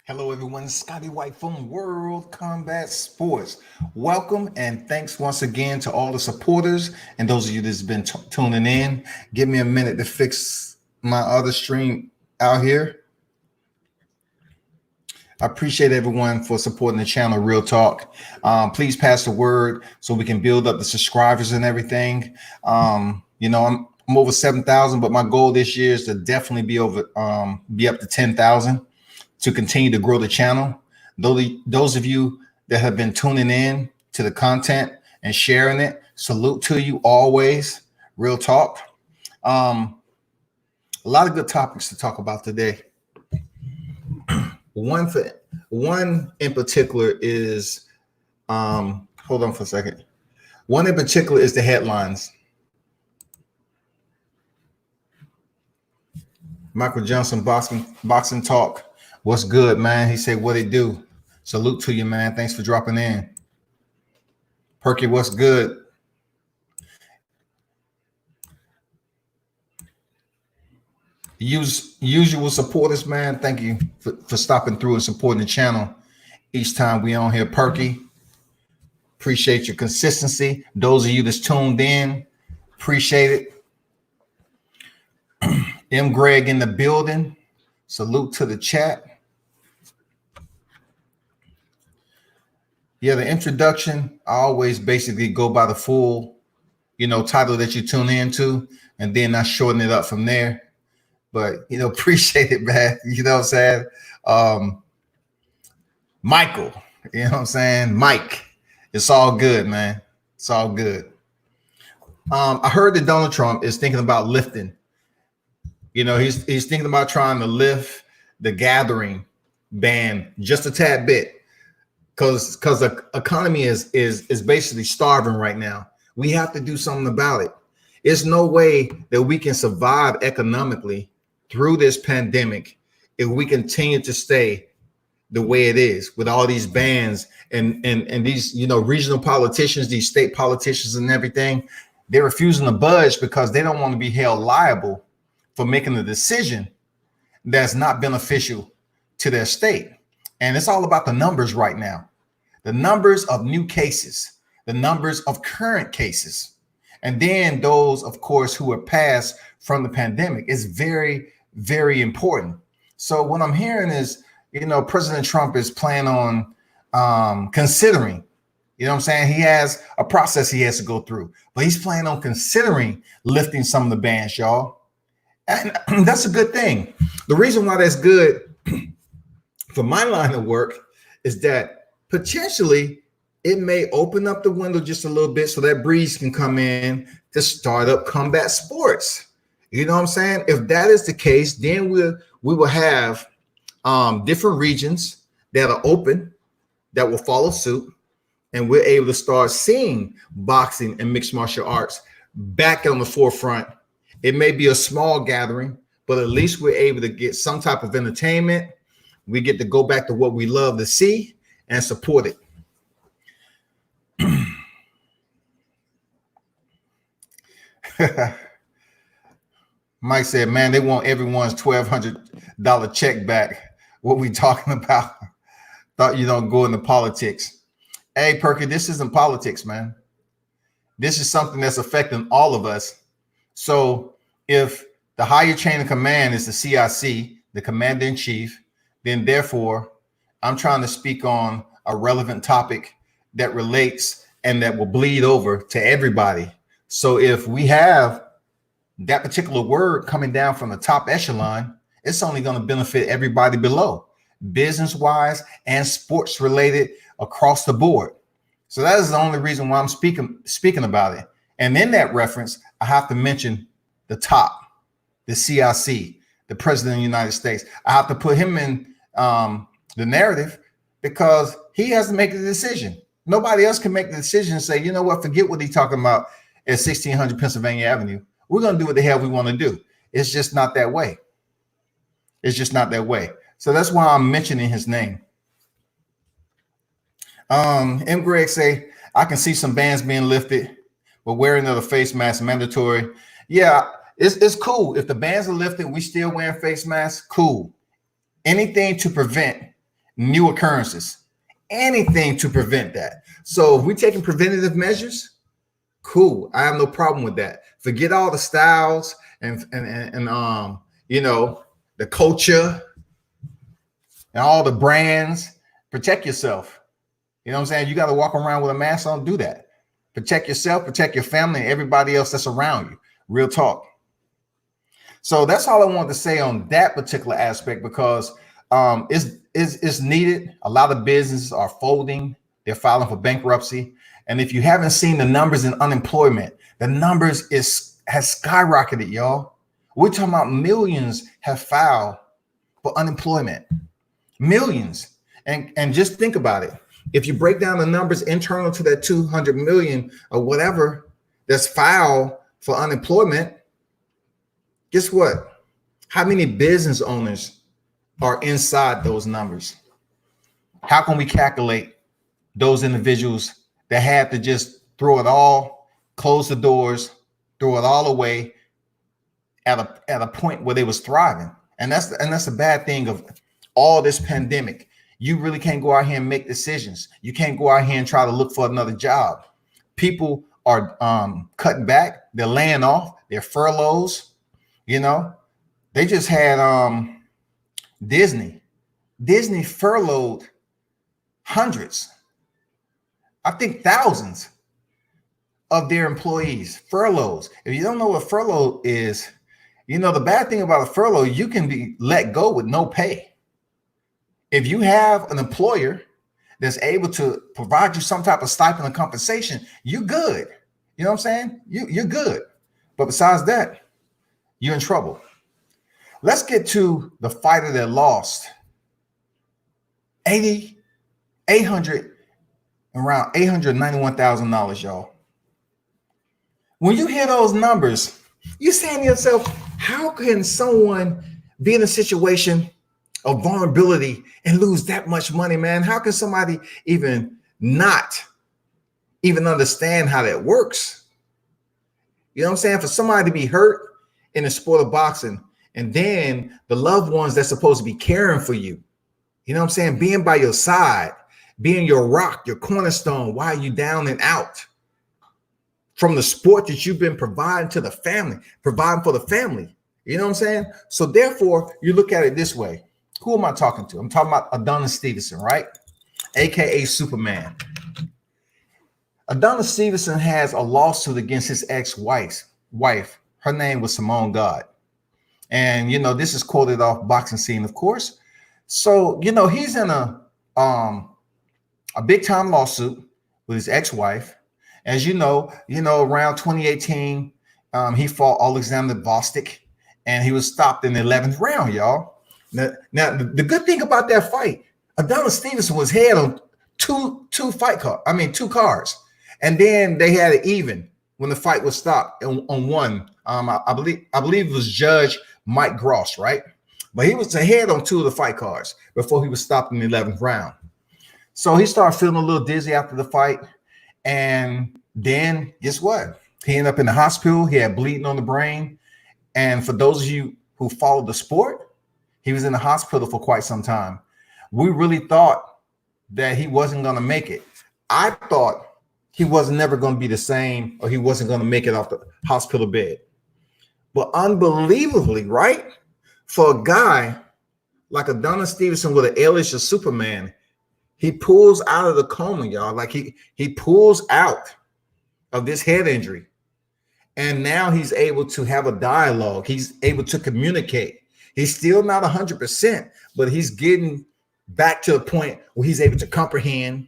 Hello, everyone. Scotty White from World Combat Sports. Welcome and thanks once again to all the supporters and those of you that's been tuning in. Give me a minute to fix my other stream out here. I appreciate everyone for supporting the channel, Real Talk. Please pass the word so we can build up the subscribers and everything. I'm over 7,000, but my goal this year is to definitely be up to 10,000 to continue to grow the channel. Those of you that have been tuning in to the content and sharing it, salute to you always. Real Talk. A lot of good topics to talk about today. One in particular is hold on for a second. One in particular is the headlines. Michael Johnson boxing talk. What's good, man? He said, what it do? Salute to you, man. Thanks for dropping in. Perky, what's good? Usual supporters, man. Thank you for stopping through and supporting the channel each time we on here. Perky, appreciate your consistency. Those of you that's tuned in, appreciate it. M. Greg in the building. Salute to the chat. Yeah, the introduction, I always basically go by the full, title that you tune into, and then I shorten it up from there. But, appreciate it, man. You know what I'm saying? Michael, you know what I'm saying? Mike, it's all good, man. It's all good. I heard that Donald Trump is thinking about lifting. He's thinking about trying to lift the gathering ban just a tad bit. Because the economy is basically starving right now. We have to do something about it. There's no way that we can survive economically through this pandemic if we continue to stay the way it is with all these bans and these regional politicians, these state politicians and everything. They're refusing to budge because they don't want to be held liable for making a decision that's not beneficial to their state. And it's all about the numbers right now. The numbers of new cases, the numbers of current cases, and then those, of course, who are passed from the pandemic is very, very important. So what I'm hearing is, President Trump is planning on considering, what I'm saying? He has a process he has to go through, but he's planning on considering lifting some of the bans, y'all. And that's a good thing. The reason why that's good for my line of work is that potentially it may open up the window just a little bit so that breeze can come in to start up combat sports. You know what I'm saying? If that is the case, then we will have different regions that are open that will follow suit, and we're able to start seeing boxing and mixed martial arts back on the forefront. It may be a small gathering, but at least we're able to get some type of entertainment. We get to go back to what we love to see and support it. Mike said, man, they want everyone's $1,200 check back. What we talking about? Thought you don't go into politics. Hey, Perky, this isn't politics, man. This is something that's affecting all of us. So if the higher chain of command is the CIC, the commander-in-chief, then therefore I'm trying to speak on a relevant topic that relates and that will bleed over to everybody. So if we have that particular word coming down from the top echelon, it's only going to benefit everybody below, business-wise and sports-related across the board. So that is the only reason why I'm speaking about it. And in that reference, I have to mention the top, the CIC, the President of the United States. I have to put him in the narrative because he has to make the decision. Nobody else can make the decision and say, you know what, forget what he's talking about at 1600 Pennsylvania Avenue. We're going to do what the hell we want to do. It's just not that way. It's just not that way. So that's why I'm mentioning his name. M. Greg say, I can see some bans being lifted, but wearing of the face mask mandatory. Yeah, it's cool. If the bans are lifted, we still wearing face masks, cool. Anything to prevent new occurrences, anything to prevent that. So if we're taking preventative measures, cool. I have no problem with that. Forget all the styles and you know, the culture and all the brands. Protect yourself. You know what I'm saying? You got to walk around with a mask on. Do that. Protect yourself, protect your family, and everybody else that's around you. Real talk. So that's all I wanted to say on that particular aspect, because it's needed. A lot of businesses are folding. They're filing for bankruptcy. And if you haven't seen the numbers in unemployment, the numbers has skyrocketed, y'all. We're talking about millions have filed for unemployment. Millions. And just think about it. If you break down the numbers internal to that 200 million or whatever that's filed for unemployment, guess what? How many business owners are inside those numbers? How can we calculate those individuals that had to just throw it all, close the doors, throw it all away at a point where they was thriving? And that's a bad thing of all this pandemic. You really can't go out here and make decisions. You can't go out here and try to look for another job. People are cutting back. They're laying off. They're furloughs. You know, they just had Disney furloughed hundreds, I think thousands of their employees. Furloughs. If you don't know what furlough is, you know, the bad thing about a furlough, you can be let go with no pay. If you have an employer that's able to provide you some type of stipend or compensation, you're good. You know what I'm saying? You're good. But besides that, you're in trouble. Let's get to the fighter that lost around $891,000, y'all. When you hear those numbers, you're saying to yourself, how can someone be in a situation of vulnerability and lose that much money, man? How can somebody not understand how that works? You know what I'm saying? For somebody to be hurt in the sport of boxing, and then the loved ones that's supposed to be caring for you, you know what I'm saying? Being by your side, being your rock, your cornerstone while you down and out from the sport that you've been providing for the family. You know what I'm saying? So therefore, you look at it this way. Who am I talking to? I'm talking about Adonis Stevenson, right? AKA Superman. Adonis Stevenson has a lawsuit against his ex-wife. Her name was Simone God. And, you know, this is quoted off Boxing Scene, of course. So, you know, he's in a big time lawsuit with his ex-wife. As you know, around 2018, he fought Alexander Vostok, and he was stopped in the 11th round, y'all. Now, the good thing about that fight, Adonis Stevenson was head on two cards, and then they had it even when the fight was stopped on one. I believe it was Judge Mike Gross, right? But he was ahead on two of the fight cards before he was stopped in the 11th round. So he started feeling a little dizzy after the fight, and then guess what? He ended up in the hospital. He had bleeding on the brain, and for those of you who followed the sport, he was in the hospital for quite some time. We really thought that he wasn't going to make it. I thought he was never going to be the same, or he wasn't going to make it off the hospital bed. But unbelievably, right? For a guy like Adonis Stevenson with an alias of Superman, he pulls out of the coma, y'all. Like he pulls out of this head injury. And now he's able to have a dialogue. He's able to communicate. He's still not 100%, but he's getting back to the point where he's able to comprehend,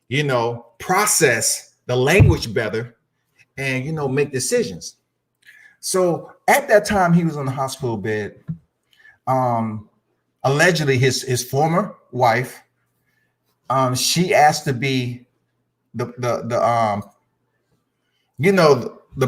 you know, process the language better, and, you know, make decisions. So at that time, he was on the hospital bed. Allegedly, his former wife, she asked to be the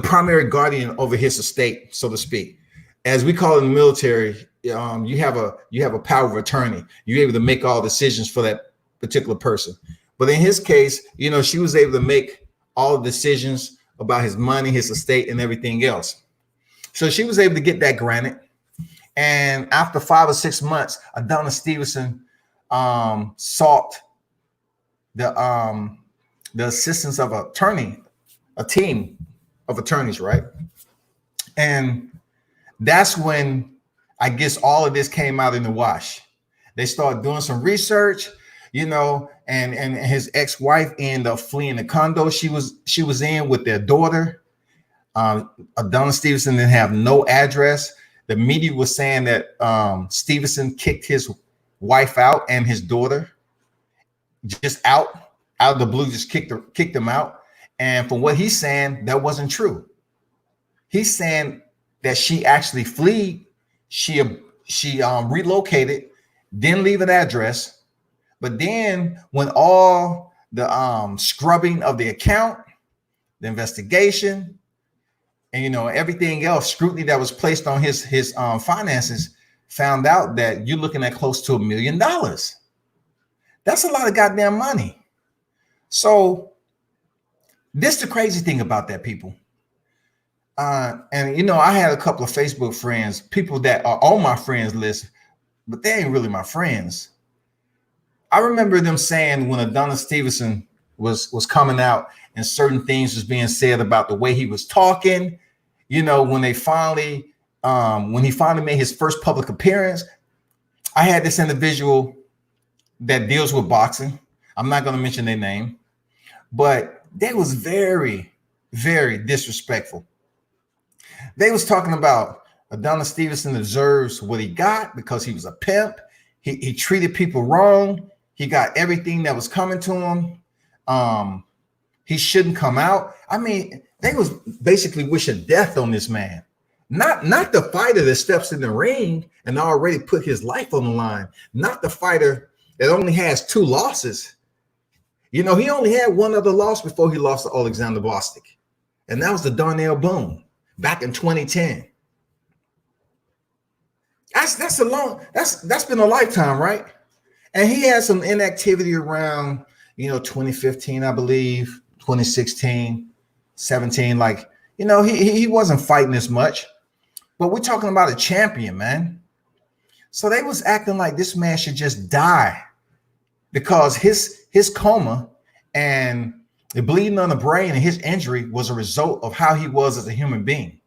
primary guardian over his estate, so to speak. As we call it in the military, you have a power of attorney. You're able to make all decisions for that particular person. But in his case, you know, she was able to make all the decisions about his money, his estate, and everything else. So she was able to get that granted. And after 5 or 6 months, Adonis Stevenson sought the assistance of an attorney, a team of attorneys, right? And that's when I guess all of this came out in the wash. They started doing some research, and his ex-wife ended up fleeing the condo she was in with their daughter. Adonis Stevenson didn't have no address. The media was saying that Stevenson kicked his wife out and his daughter just out of the blue, just kicked them out. And from what he's saying, that wasn't true. He's saying that she actually fled. She relocated, didn't leave an address. But then when all the scrubbing of the account, the investigation, and everything else, scrutiny that was placed on his finances, found out that you're looking at close to $1 million. That's a lot of goddamn money. So this is the crazy thing about that, people. And I had a couple of Facebook friends, people that are on my friends list, but they ain't really my friends. I remember them saying when Adonis Stevenson was coming out and certain things was being said about the way he was talking, when he finally made his first public appearance. I had this individual that deals with boxing. I'm not going to mention their name, but they was very, very disrespectful. They was talking about Adonis Stevenson deserves what he got because he was a pimp. He treated people wrong. He got everything that was coming to him. He shouldn't come out. I mean, they was basically wishing death on this man. Not the fighter that steps in the ring and already put his life on the line. Not the fighter that only has 2 losses. He only had one other loss before he lost to Alexander Bostic. And that was the Darnell Boone back in 2010. That's been a lifetime, right? And he had some inactivity around, 2015, I believe, 2016, 17. Like, he wasn't fighting as much. But we're talking about a champion, man. So they was acting like this man should just die because his coma and the bleeding on the brain and his injury was a result of how he was as a human being.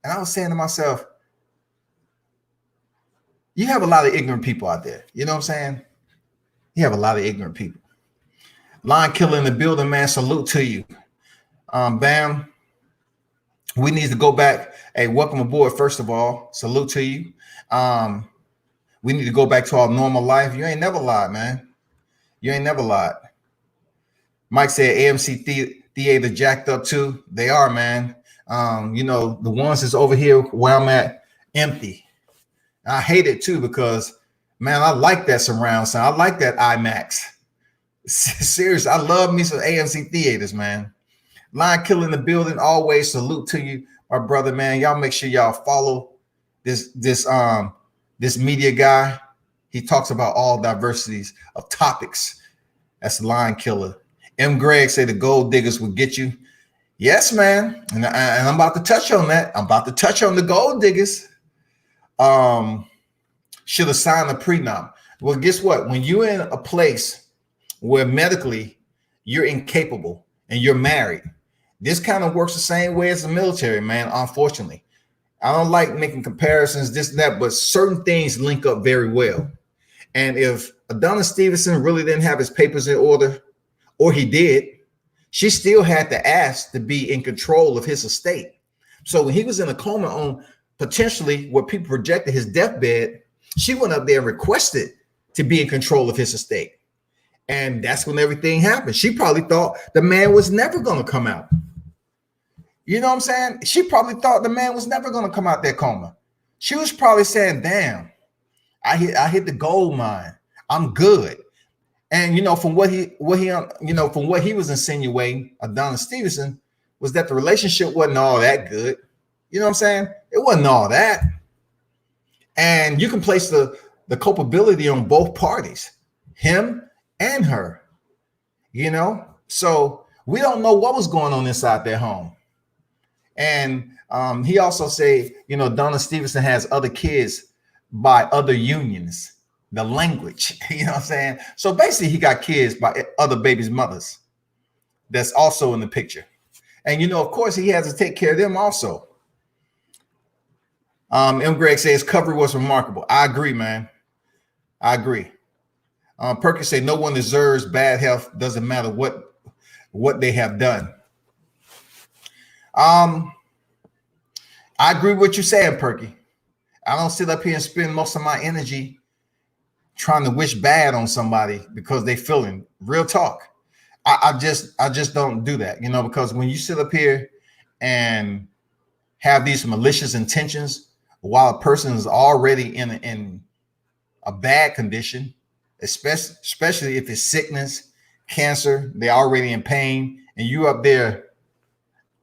And I was saying to myself, you have a lot of ignorant people out there. You know what I'm saying? You have a lot of ignorant people. Lion Killer in the building, man. Salute to you. Bam. We need to go back. Hey, welcome aboard. First of all, salute to you. We need to go back to our normal life. You ain't never lied, man. You ain't never lied. Mike said AMC theater jacked up too. They are, man. The ones that's over here where I'm at, empty. I hate it too because, man, I like that surround sound. I like that IMAX. Seriously, I love me some AMC theaters, man. Lion Killer in the building, always salute to you, my brother, man. Y'all make sure y'all follow this media guy. He talks about all diversities of topics. That's Lion Killer. M. Greg say the gold diggers will get you. Yes, man. And I'm about to touch on that. I'm about to touch on the gold diggers. Should have signed a prenup. Well, guess what? When you're in a place where medically you're incapable and you're married, this kind of works the same way as the military, man. Unfortunately, I don't like making comparisons, this and that, but certain things link up very well. And if Adonis Stevenson really didn't have his papers in order, or he did, she still had to ask to be in control of his estate. So when he was in a coma on potentially what people projected his deathbed, she went up there and requested to be in control of his estate. And that's when everything happened. She probably thought the man was never going to come out. You know what I'm saying? She probably thought the man was never going to come out that coma. She was probably saying, damn, I hit the gold mine. I'm good. And from what he was insinuating, Adonis Stevenson, was that the relationship wasn't all that good. You know what I'm saying? It wasn't all that. And you can place the culpability on both parties, him and her. So we don't know what was going on inside their home. And he also said, Adonis Stevenson has other kids by other unions the language. You know what I'm saying? So basically, he got kids by other babies' mothers. That's also in the picture. And of course, he has to take care of them also. M. Greg says cover was remarkable. I agree, man. I agree. Perkins say no one deserves bad health. Doesn't matter what they have done. I agree with what you're saying, Perky. I don't sit up here and spend most of my energy trying to wish bad on somebody because they feeling. Real talk. I just don't do that, because when you sit up here and have these malicious intentions while a person is already in a bad condition, especially if it's sickness, cancer, they're already in pain, and you up there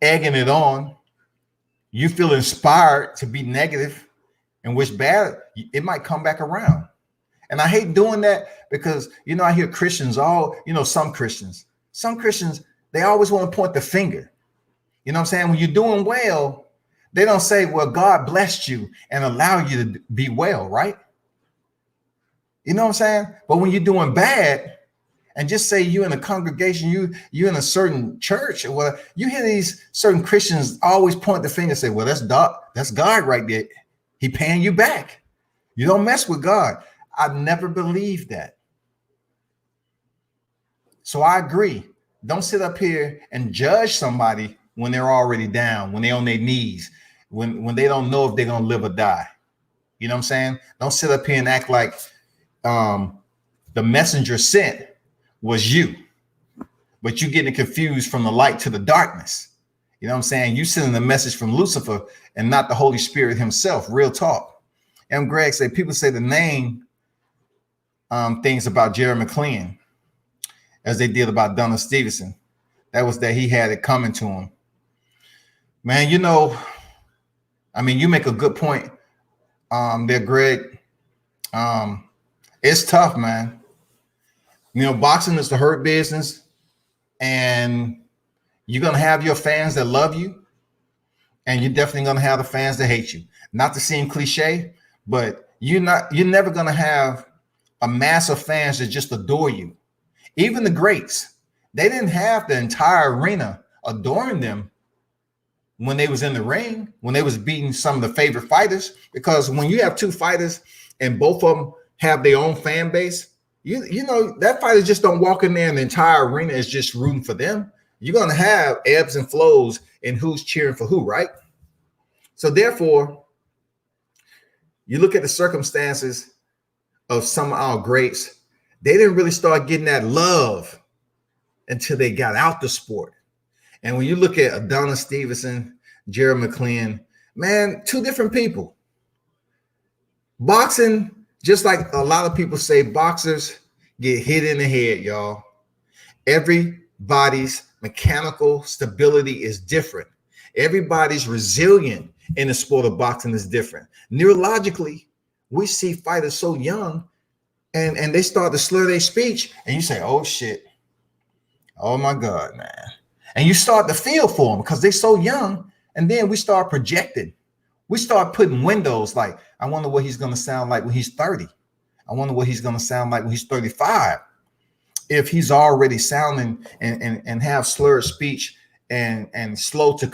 egging it on, you feel inspired to be negative and wish bad, it might come back around. And I hate doing that because, I hear Christians, some Christians, they always want to point the finger. You know what I'm saying? When you're doing well, they don't say, well, God blessed you and allow you to be well, right? You know what I'm saying? But when you're doing bad, and just say you in a congregation, you in a certain church, or whatever, you hear these certain Christians always point the finger and say, well, that's God right there. He paying you back. You don't mess with God. I never believed that. So I agree. Don't sit up here and judge somebody when they're already down, when they're on their knees, when they don't know if they're going to live or die. You know what I'm saying? Don't sit up here and act like the messenger sent was you, but you getting confused from the light to the darkness. You know what I'm saying? You sending a message from Lucifer and not the Holy Spirit himself. Real talk. M. Greg say people say the name things about Jerry McLean as they did about Donna Stevenson. That was that he had it coming to him. Man, you make a good point there, Greg. It's tough, man. Boxing is the hurt business, and you're going to have your fans that love you, and you're definitely going to have the fans that hate you. Not to seem cliche, but you're never going to have a mass of fans that just adore you. Even the greats, they didn't have the entire arena adoring them when they was in the ring, when they was beating some of the favorite fighters, because when you have two fighters and both of them have their own fan base, that fighter just don't walk in there and the entire arena is just rooting for them. You're going to have ebbs and flows in who's cheering for who, right? So therefore, you look at the circumstances of some of our greats, they didn't really start getting that love until they got out the sport. And when you look at Adonis Stevenson, Jerry McLean, man, two different people. Boxing, just like a lot of people say, boxers get hit in the head, y'all. Everybody's mechanical stability is different. Everybody's resilient in the sport of boxing is different. Neurologically, we see fighters so young and they start to slur their speech, and you say, oh shit, oh my God, man. And you start to feel for them because they're so young, and then we start projecting. We start putting windows like, I wonder what he's going to sound like when he's 30. I wonder what he's going to sound like when he's 35. If he's already sounding and have slurred speech and slow to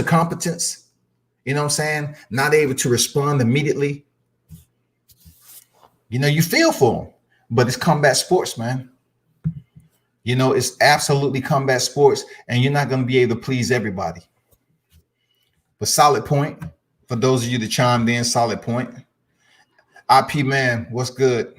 competence, you know what I'm saying? Not able to respond immediately. You feel for him, but it's combat sports, man. It's absolutely combat sports, and you're not going to be able to please everybody. But solid point for those of you that chimed in. Solid point. IP man, what's good?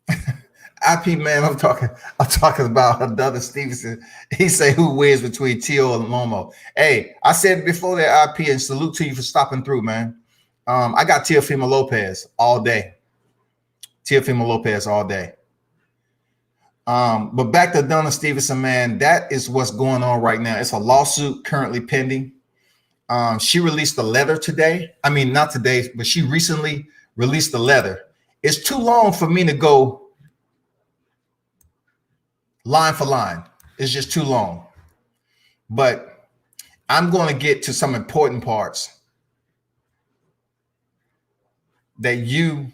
IP man, I'm talking about Adonis Stevenson. He say who wins between Tio and Lomo. Hey, I said it before that, IP, and salute to you for stopping through, man. I got Teofimo Lopez all day. Teofimo Lopez all day. But back to Adonis Stevenson, man, that is what's going on right now. It's a lawsuit currently pending. She released a letter today. I mean, not today, but she recently released a letter. It's too long for me to go line for line. It's just too long. But I'm going to get to some important parts. that you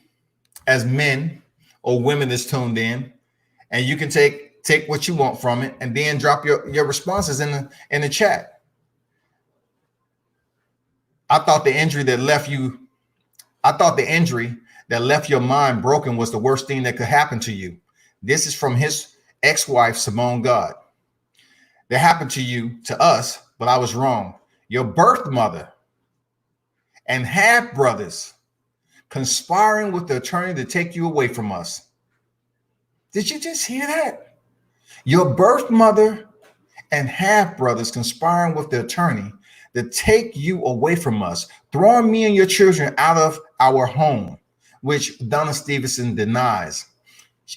as men or women that's tuned in, and you can take what you want from it and then drop your responses in the chat. I thought the injury that left you, I thought the injury that left your mind broken was the worst thing that could happen to you. This is from his ex-wife, Simone God. That happened to you, to us, but I was wrong. Your birth mother and half brothers conspiring with the attorney to take you away from us. Did you just hear that? Your birth mother and half brothers conspiring with the attorney to take you away from us, throwing me and your children out of our home, which Donna Stevenson denies.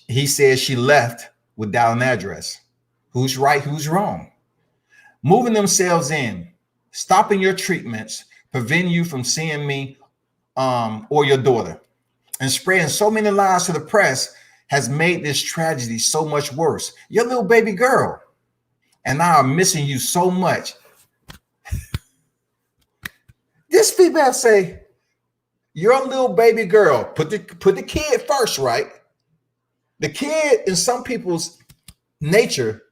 He says she left without an address. Who's right? Who's wrong? Moving themselves in, stopping your treatments, preventing you from seeing me or your daughter, and spreading so many lies to the press has made this tragedy so much worse. Your little baby girl and I are missing you so much. This female say, your little baby girl, put the kid first, right? The kid in some people's nature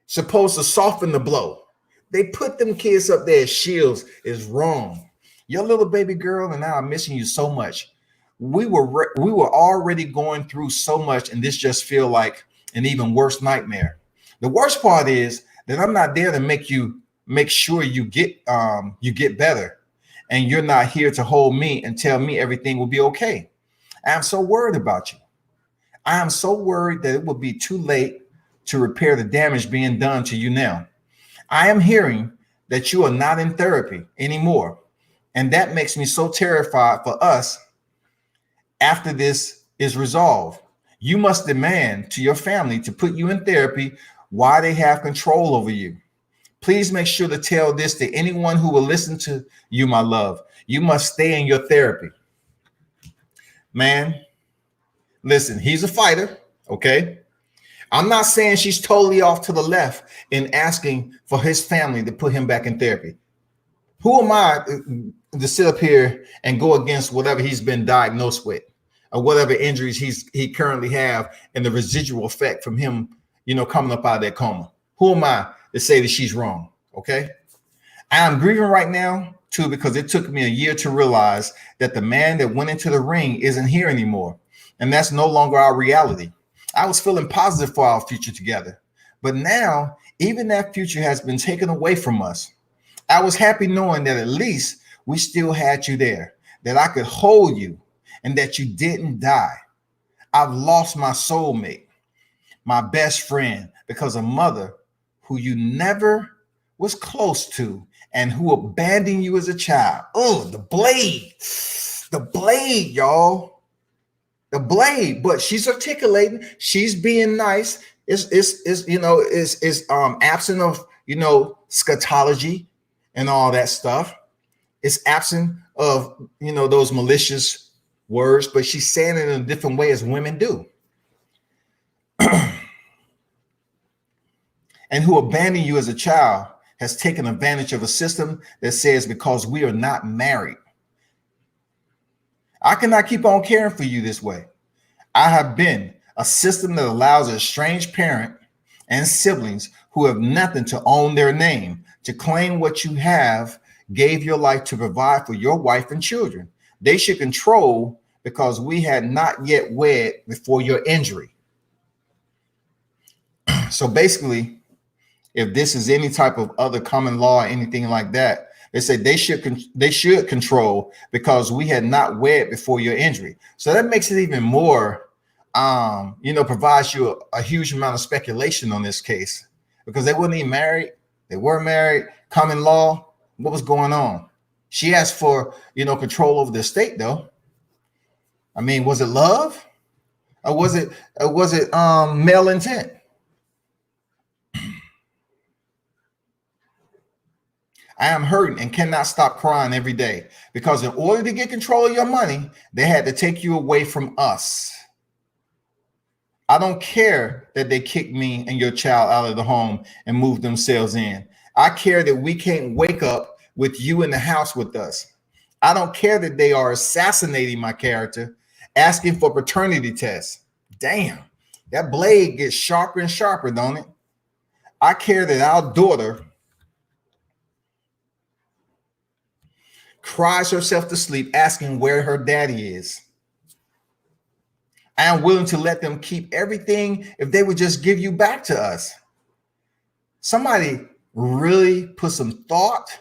supposed to soften the blow. They put them kids up there as shields is wrong. Your little baby girl and I are missing you so much. We were already going through so much, and this just feel like an even worse nightmare. The worst part is that I'm not there to make sure you get better, and you're not here to hold me and tell me everything will be okay. I'm so worried about you. I am so worried that it will be too late to repair the damage being done to you now. I am hearing that you are not in therapy anymore, and that makes me so terrified for us after this is resolved. You must demand to your family to put you in therapy while they have control over you. Please make sure to tell this to anyone who will listen to you, my love. You must stay in your therapy. Man, listen, he's a fighter, okay? I'm not saying she's totally off to the left in asking for his family to put him back in therapy. Who am I to sit up here and go against whatever he's been diagnosed with or whatever injuries he currently have and the residual effect from him, coming up out of that coma? Who am I to say that she's wrong? Okay. I am grieving right now too, because it took me a year to realize that the man that went into the ring isn't here anymore. And that's no longer our reality. I was feeling positive for our future together, but now even that future has been taken away from us. I was happy knowing that at least we still had you there, that I could hold you and that you didn't die. I've lost my soulmate, my best friend, because a mother who you never was close to and who abandoned you as a child. Oh, the blade, y'all. The blade, but she's articulating, she's being nice. Is absent of scatology and all that stuff. It's absent of those malicious words, but she's saying it in a different way as women do. And who abandoned you as a child has taken advantage of a system that says because we are not married, I cannot keep on caring for you this way. I have been a system that allows a estranged parent and siblings who have nothing to own their name to claim what you have, gave your life to provide for your wife and children. They should control because we had not yet wed before your injury. So basically, if this is any type of other common law or anything like that, they say they should control because we had not wed before your injury. So that makes it even more, provides you a huge amount of speculation on this case because they weren't even married. They were married. Common law. What was going on? She asked for, control over the estate, though. I mean, was it love, or was it male intent? I am hurting and cannot stop crying every day because in order to get control of your money, they had to take you away from us. I don't care that they kicked me and your child out of the home and moved themselves in. I care that we can't wake up with you in the house with us. I don't care that they are assassinating my character, asking for paternity tests. Damn, that blade gets sharper and sharper, don't it? I care that our daughter cries herself to sleep asking where her daddy is. I am willing to let them keep everything if they would just give you back to us. Somebody really put some thought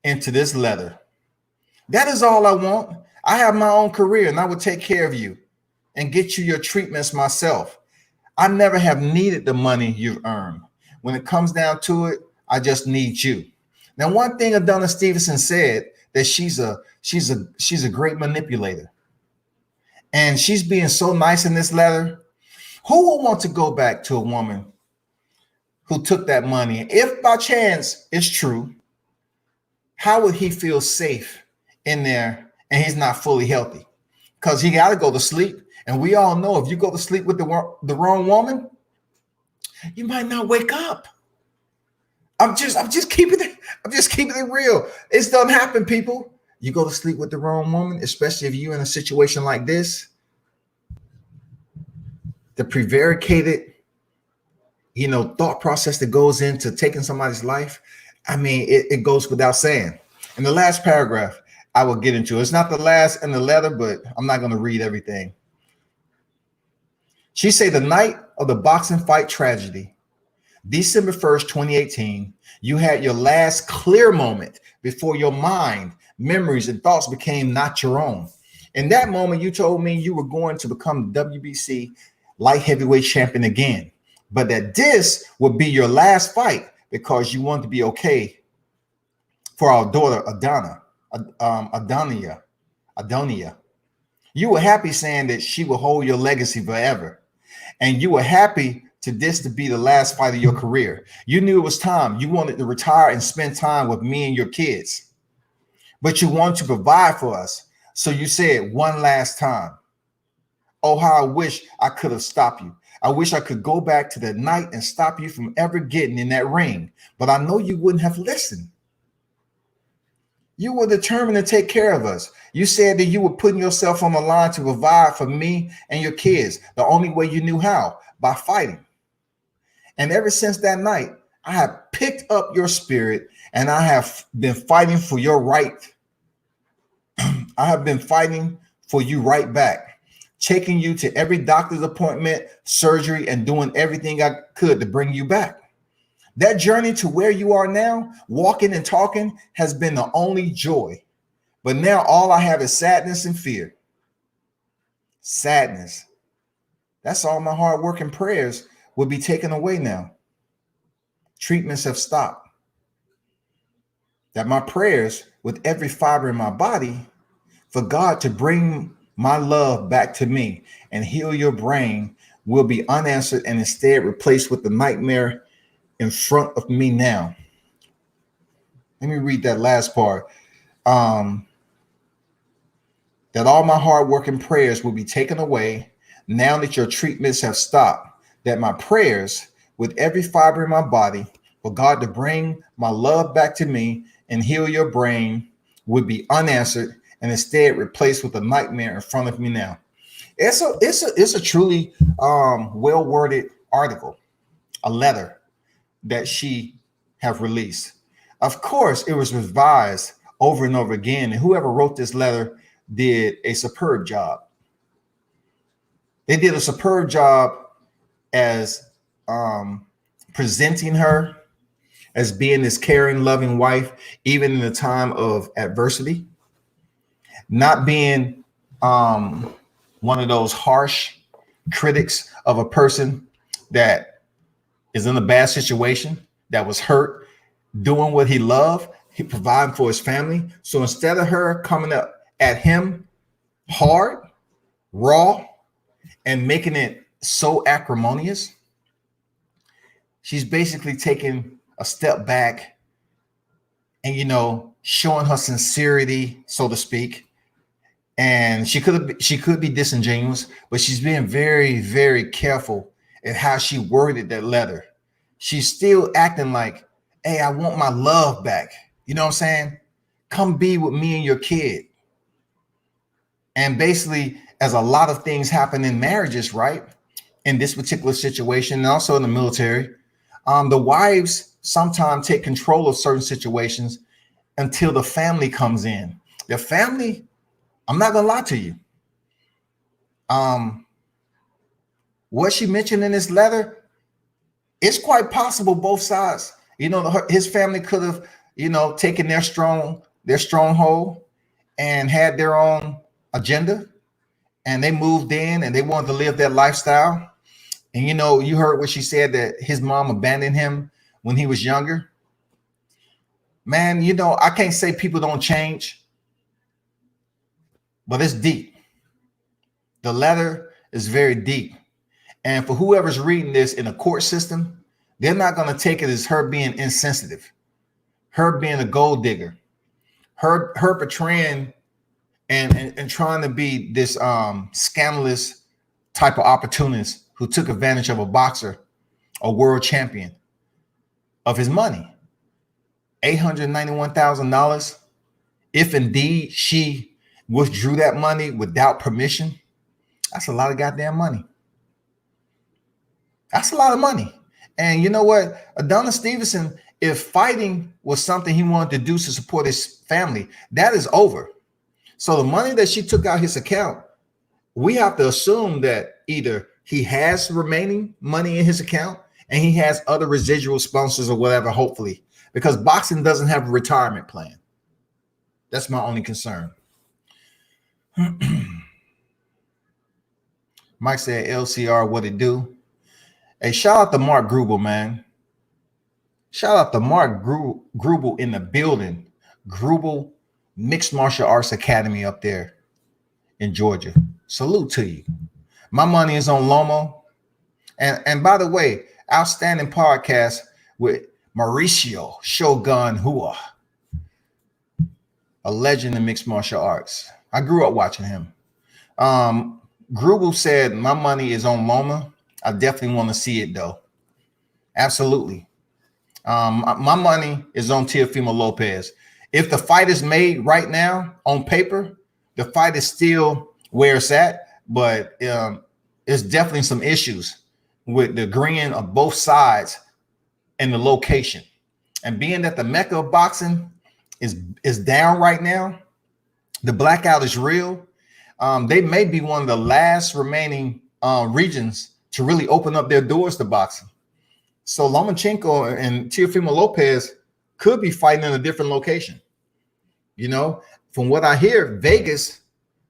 into this letter. That is all I want. I have my own career and I will take care of you and get you your treatments myself. I never have needed the money you've earned. When it comes down to it, I just need you. Now, one thing Adonis Stevenson said that she's a great manipulator. And she's being so nice in this letter. Who would want to go back to a woman who took that money? If by chance it's true, how would he feel safe in there and he's not fully healthy? Because he got to go to sleep. And we all know if you go to sleep with the wrong woman, you might not wake up. I'm just keeping it real. It's done happen, people. You go to sleep with the wrong woman, especially if you're in a situation like this. The prevaricated, thought process that goes into taking somebody's life. I mean, it goes without saying. In the last paragraph, I will get into. It's not the last in the letter, but I'm not going to read everything. She said, the night of the boxing fight tragedy, December 1st, 2018, you had your last clear moment before your mind, memories, and thoughts became not your own. In that moment, you told me you were going to become the WBC light heavyweight champion again, but that this would be your last fight because you wanted to be okay for our daughter, Adonia. You were happy saying that she will hold your legacy forever. And you were happy to this to be the last fight of your career. You knew it was time. You wanted to retire and spend time with me and your kids. But you wanted to provide for us. So you said one last time. Oh, how I wish I could have stopped you. I wish I could go back to that night and stop you from ever getting in that ring. But I know you wouldn't have listened. You were determined to take care of us. You said that you were putting yourself on the line to provide for me and your kids the only way you knew how, by fighting. And ever since that night, I have picked up your spirit and I have been fighting for your right. I have been fighting for you right back, taking you to every doctor's appointment, surgery, and doing everything I could to bring you back. That journey to where you are now, walking and talking, has been the only joy. But now all I have is sadness and fear. Sadness. That's all my hard work and prayers will be taken away now. Treatments have stopped. That my prayers with every fiber in my body for God to bring my love back to me and heal your brain will be unanswered and instead replaced with the nightmare in front of me now. Let me read that last part. That all my hard work and prayers will be taken away now that your treatments have stopped. That my prayers with every fiber in my body for God to bring my love back to me and heal your brain would be unanswered and instead replaced with a nightmare in front of me now. It's a truly well-worded article, a letter that she have released. Of course, it was revised over and over again, and whoever wrote this letter did a superb job. They did a superb job as presenting her as being this caring, loving wife, even in the time of adversity, not being one of those harsh critics of a person that is in a bad situation, that was hurt, doing what he loved, he providing for his family. So instead of her coming up at him hard, raw, and making it so acrimonious, she's basically taking a step back and, showing her sincerity, so to speak. And she could be disingenuous, but she's being very, very careful at how she worded that letter. She's still acting like, hey, I want my love back. You know what I'm saying? come be with me and your kid. And basically, as a lot of things happen in marriages, right? In this particular situation, and also in the military, the wives sometimes take control of certain situations until the family comes in. The family, I'm not gonna lie to you. What she mentioned in this letter, it's quite possible both sides. His family could have, taken their stronghold and had their own agenda, and they moved in and they wanted to live that lifestyle. And you heard what she said, that his mom abandoned him when he was younger. Man, I can't say people don't change, but it's deep. The letter is very deep. And for whoever's reading this in a court system, they're not going to take it as her being insensitive, her being a gold digger, her portraying and trying to be this scandalous type of opportunist who took advantage of a boxer, a world champion, of his money. $891,000. If indeed she withdrew that money without permission, that's a lot of goddamn money. That's a lot of money. And you know what? Adonis Stevenson, if fighting was something he wanted to do to support his family, that is over. So the money that she took out his account, we have to assume that either he has remaining money in his account and he has other residual sponsors or whatever, hopefully, because boxing doesn't have a retirement plan. That's my only concern. Mike said, LCR, what it do? Hey, shout out to Mark Grubel, man. Shout out to Mark Grubel in the building. Grubel Mixed Martial Arts Academy up there in Georgia. Salute to you. My money is on Lomo. And by the way, outstanding podcast with Mauricio Shogun Hua, a legend in mixed martial arts. I grew up watching him. Grubel said, my money is on Loma. I definitely want to see it, though. Absolutely. My money is on Teofimo Lopez. If the fight is made right now on paper, the fight is still where it's at, but there's definitely some issues with the agreeing of both sides and the location. And being that the mecca of boxing is down right now, the blackout is real. They may be one of the last remaining regions to really open up their doors to boxing. So Lomachenko and Teofimo Lopez could be fighting in a different location. From what I hear, Vegas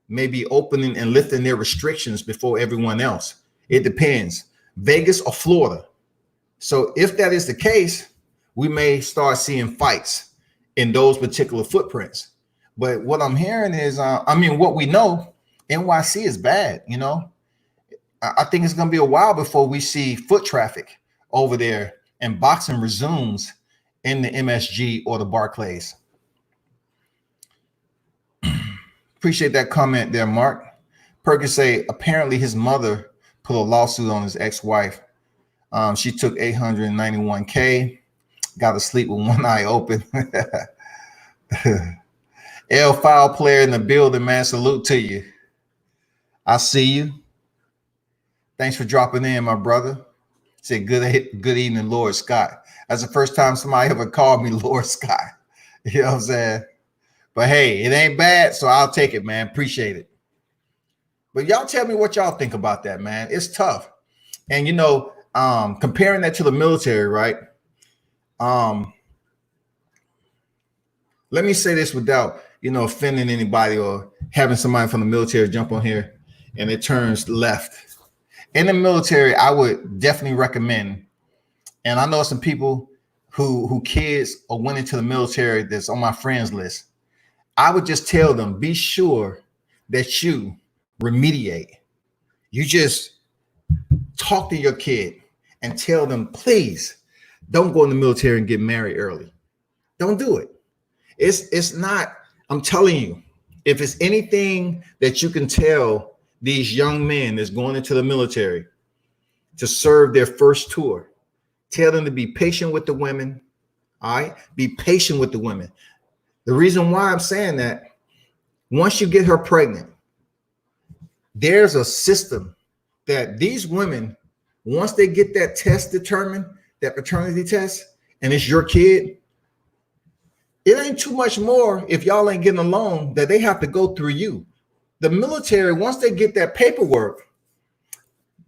may be opening and lifting their restrictions before everyone else. It depends. Vegas or Florida. So if that is the case, we may start seeing fights in those particular footprints. But what I'm hearing is, what we know, NYC is bad. I think it's going to be a while before we see foot traffic over there and boxing resumes in the MSG or the Barclays. Appreciate that comment there, Mark. Perkins say, apparently his mother put a lawsuit on his ex-wife. She took $891K, got to sleep with one eye open. L Foul player in the building, man. Salute to you. I see you. Thanks for dropping in, my brother. Said good evening, Lord Scott. That's the first time somebody ever called me Lord Scott. You know what I'm saying? But hey, it ain't bad, so I'll take it, man. Appreciate it. But y'all tell me what y'all think about that, man. It's tough. And comparing that to the military, right? Let me say this without, offending anybody or having somebody from the military jump on here and it turns left. In the military, I would definitely recommend, and I know some people who kids are went into the military that's on my friends list. I would just tell them, be sure that you remediate. You just talk to your kid and tell them, please don't go in the military and get married early. Don't do it. It's not, I'm telling you, if it's anything that you can tell these young men that's going into the military to serve their first tour, tell them to be patient with the women. All right. Be patient with the women. The reason why I'm saying that, once you get her pregnant, there's a system that these women, once they get that test determined, that paternity test, and it's your kid, it ain't too much more if y'all ain't getting along that they have to go through you. The military, once they get that paperwork,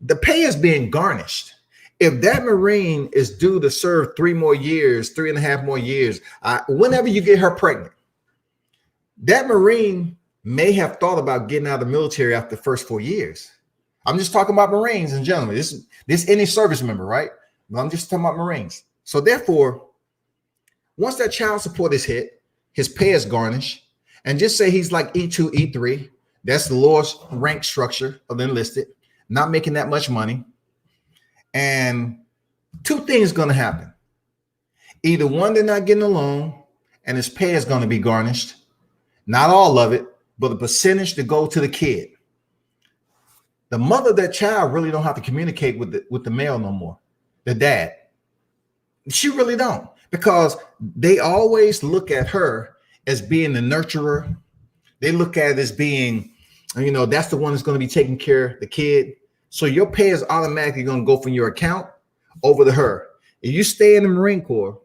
the pay is being garnished. If that Marine is due to serve 3 more years, 3.5 more years, whenever you get her pregnant, that Marine may have thought about getting out of the military after the first 4 years. I'm just talking about Marines in general. This any service member, right? But I'm just talking about Marines. So therefore, once that child support is hit, his pay is garnished, and just say he's like E2, E3, that's the lowest rank structure of the enlisted, not making that much money. And 2 things going to happen. Either one, they're not getting along and his pay is going to be garnished. Not all of it, but a percentage to go to the kid. The mother of that child really don't have to communicate with the male no more, the dad. She really don't, because they always look at her as being the nurturer. They look at it as being, that's the one that's going to be taking care of the kid. So your pay is automatically going to go from your account over to her. If you stay in the Marine Corps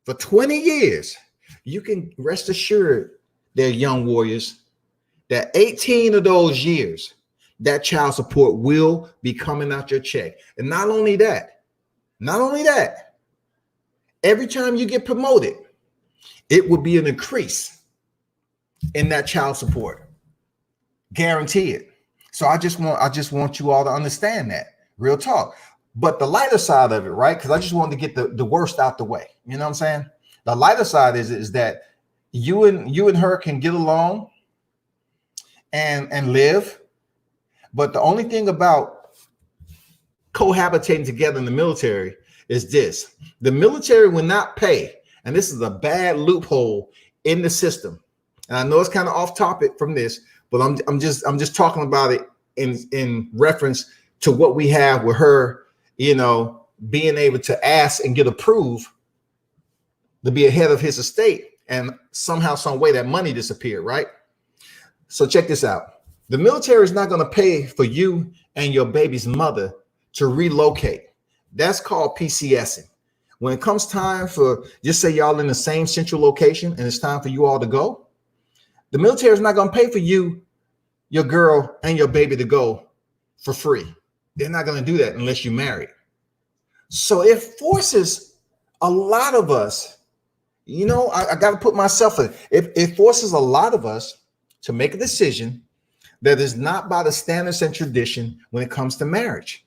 for 20 years, you can rest assured, they're young warriors, that 18 of those years, that child support will be coming out your check. And not only that, every time you get promoted, it will be an increase in that child support. Guaranteed. So I just want you all to understand that. Real talk. But the lighter side of it, right? Because I just wanted to get the worst out the way. You know what I'm saying? The lighter side is that you and her can get along and live. But the only thing about cohabitating together in the military is this: the military will not pay, and this is a bad loophole in the system. And I know it's kind of off topic from this, but I'm just talking about it in reference to what we have with her, being able to ask and get approved to be a head of his estate, and somehow, some way that money disappeared, right? So check this out. The military is not going to pay for you and your baby's mother to relocate. That's called PCSing. When it comes time for, just say y'all in the same central location and it's time for you all to go, the military is not going to pay for you, your girl, and your baby to go for free. They're not going to do that unless you're married. So it forces a lot of us, I got to put myself in. It forces a lot of us to make a decision that is not by the standards and tradition when it comes to marriage.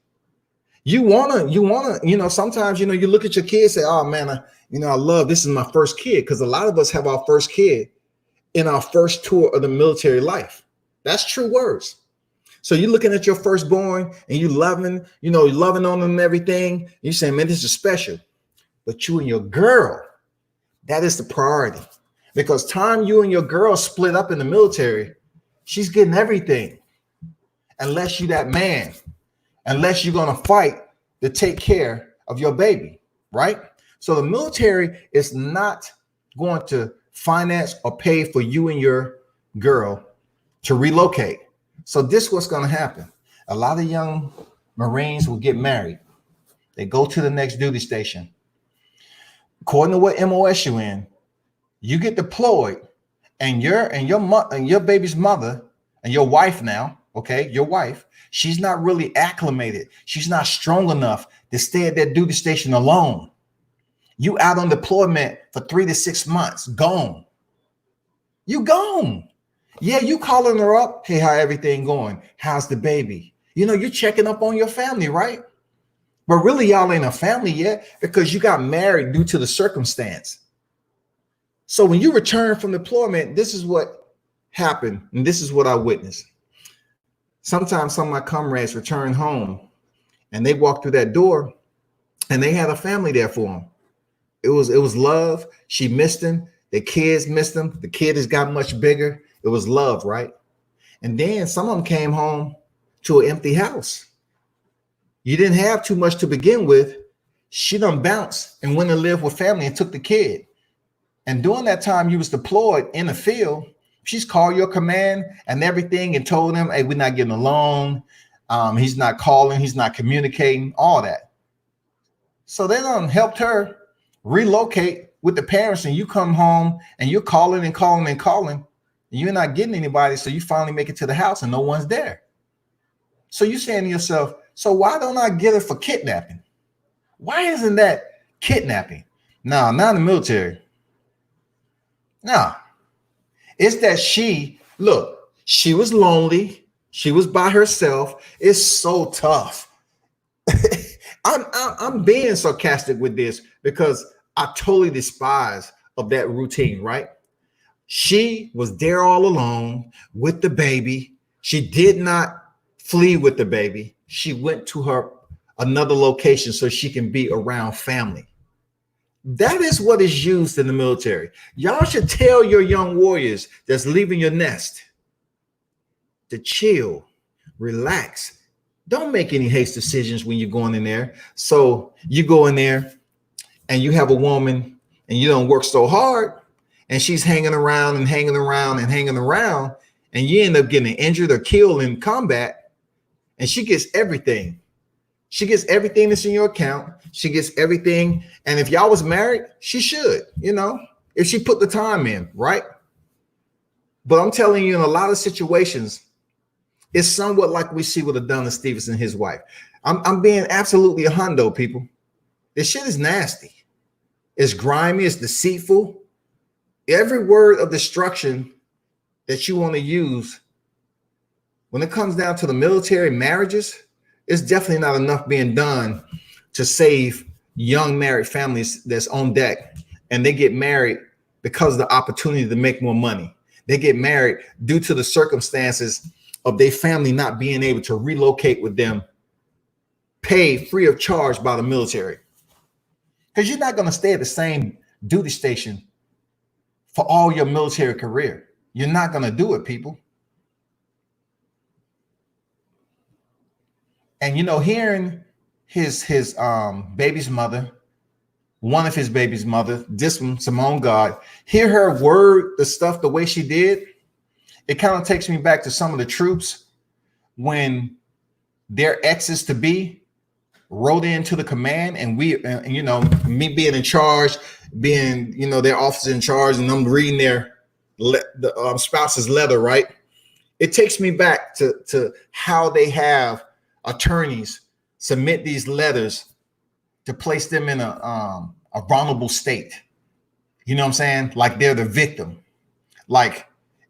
You wanna, sometimes, you look at your kids, say, oh man, I love, this is my first kid. Because a lot of us have our first kid in our first tour of the military life. That's true words. So you're looking at your firstborn and you loving on them and everything. And you're saying, man, this is special. But you and your girl, that is the priority. Because time you and your girl split up in the military, she's getting everything. Unless you that man, unless you're going to fight to take care of your baby, right? So the military is not going to finance or pay for you and your girl to relocate. So this is what's going to happen. A lot of young Marines will get married. They go to the next duty station. According to what MOS you're in, you get deployed, and your baby's mother and your wife now, okay, your wife, she's not really acclimated. She's not strong enough to stay at that duty station alone. You out on deployment for 3 to 6 months, gone. You gone. Yeah, you calling her up. Hey, how everything going? How's the baby? You're checking up on your family, right? But really, y'all ain't a family yet because you got married due to the circumstance. So when you return from deployment, this is what happened, and this is what I witnessed. Sometimes some of my comrades return home, and they walk through that door, and they had a family there for them. It was love. She missed him. The kids missed him. The kid has got much bigger. It was love, right? And then some of them came home to an empty house. You didn't have too much to begin with. She done bounced and went and lived with family and took the kid. And during that time you was deployed in the field, she's called your command and everything and told them, hey, we're not getting along. He's not calling, he's not communicating, all that. So they done helped her relocate with the parents, and you come home and you're calling and calling and calling, and you're not getting anybody. So you finally make it to the house and no one's there. So you're saying to yourself, so why don't I get her for kidnapping? Why isn't that kidnapping? No, not in the military. No, it's that she was lonely. She was by herself. It's so tough. I'm being sarcastic with this because I totally despise of that routine, right? She was there all alone with the baby. She did not flee with the baby. She went to her another location so she can be around family. That is what is used in the military. Y'all should tell your young warriors that's leaving your nest to chill, relax. Don't make any haste decisions when you're going in there. So you go in there and you have a woman and you don't work so hard and she's hanging around and hanging around and hanging around and you end up getting injured or killed in combat, and she gets everything. She gets everything that's in your account. She gets everything. And if y'all was married, she should, if she put the time in, right? But I'm telling you, in a lot of situations, it's somewhat like we see with Adonis Stevenson and his wife. I'm being absolutely a hundo, people. This shit is nasty. It's grimy. It's deceitful. Every word of destruction that you want to use when it comes down to the military marriages, it's definitely not enough being done to save young married families that's on deck. And they get married because of the opportunity to make more money. They get married due to the circumstances of their family not being able to relocate with them, paid free of charge by the military. Because you're not going to stay at the same duty station for all your military career. You're not going to do it, people. And hearing his baby's mother, one of his baby's mother, this one, Simone God, hear her word the stuff the way she did, it kind of takes me back to some of the troops when their exes to be wrote into the command, and me being in charge, being their officer in charge, and I'm reading their spouse's letter, right? It takes me back to how they have attorneys submit these letters to place them in a vulnerable state. You know what I'm saying? Like they're the victim. Like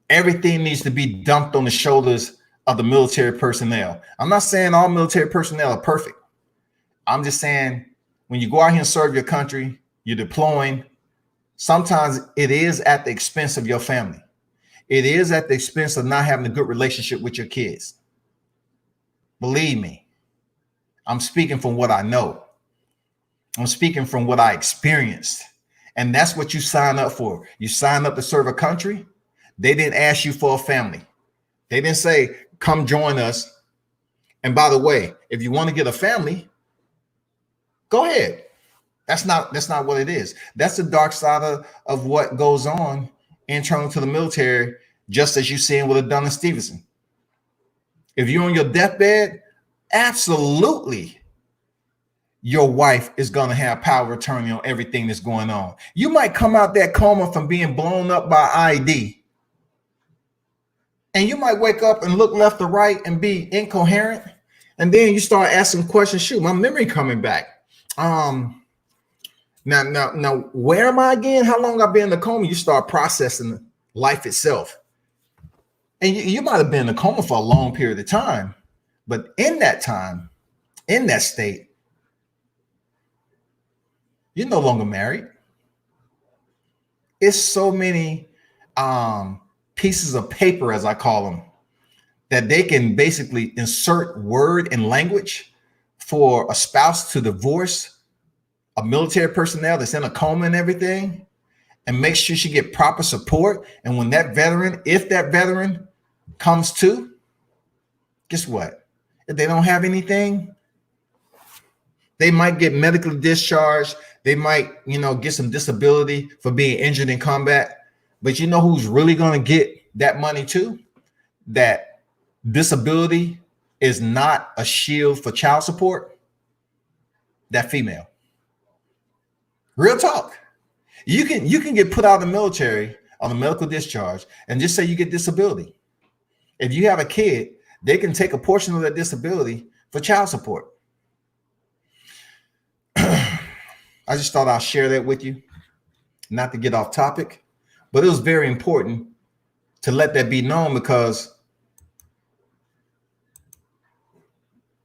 everything needs to be dumped on the shoulders of the military personnel. I'm not saying all military personnel are perfect. I'm just saying when you go out here and serve your country, you're deploying, sometimes it is at the expense of your family. It is at the expense of not having a good relationship with your kids. Believe me, I'm speaking from what I know. I'm speaking from what I experienced. And that's what you sign up for. You sign up to serve a country. They didn't ask you for a family. They didn't say, come join us. And by the way, if you want to get a family, go ahead. That's not what it is. That's the dark side of what goes on internal to the military, just as you're seeing with Adonis Stevenson. If you're on your deathbed, absolutely your wife is going to have power of attorney on everything that's going on. You might come out that coma from being blown up by ID, and you might wake up and look left or right and be incoherent, and then you start asking questions. Shoot, my memory coming back. Now, where am I again? How long I've been in the coma? You start processing life itself. And you might have been in a coma for a long period of time, but in that time, in that state, you're no longer married. It's so many pieces of paper, as I call them, that they can basically insert word and language for a spouse to divorce a military personnel that's in a coma and everything, and make sure she get proper support. And when that veteran, if that veteran comes to, guess what? If they don't have anything, They might get medically discharged. They might, get some disability for being injured in combat. But you know who's really going to get that money too? That disability is not a shield for child support. That female. Real talk. You can get put out of the military on a medical discharge and just say you get disability. If you have a kid, they can take a portion of that disability for child support. I just thought I'll share that with you, not to get off topic, but it was very important to let that be known because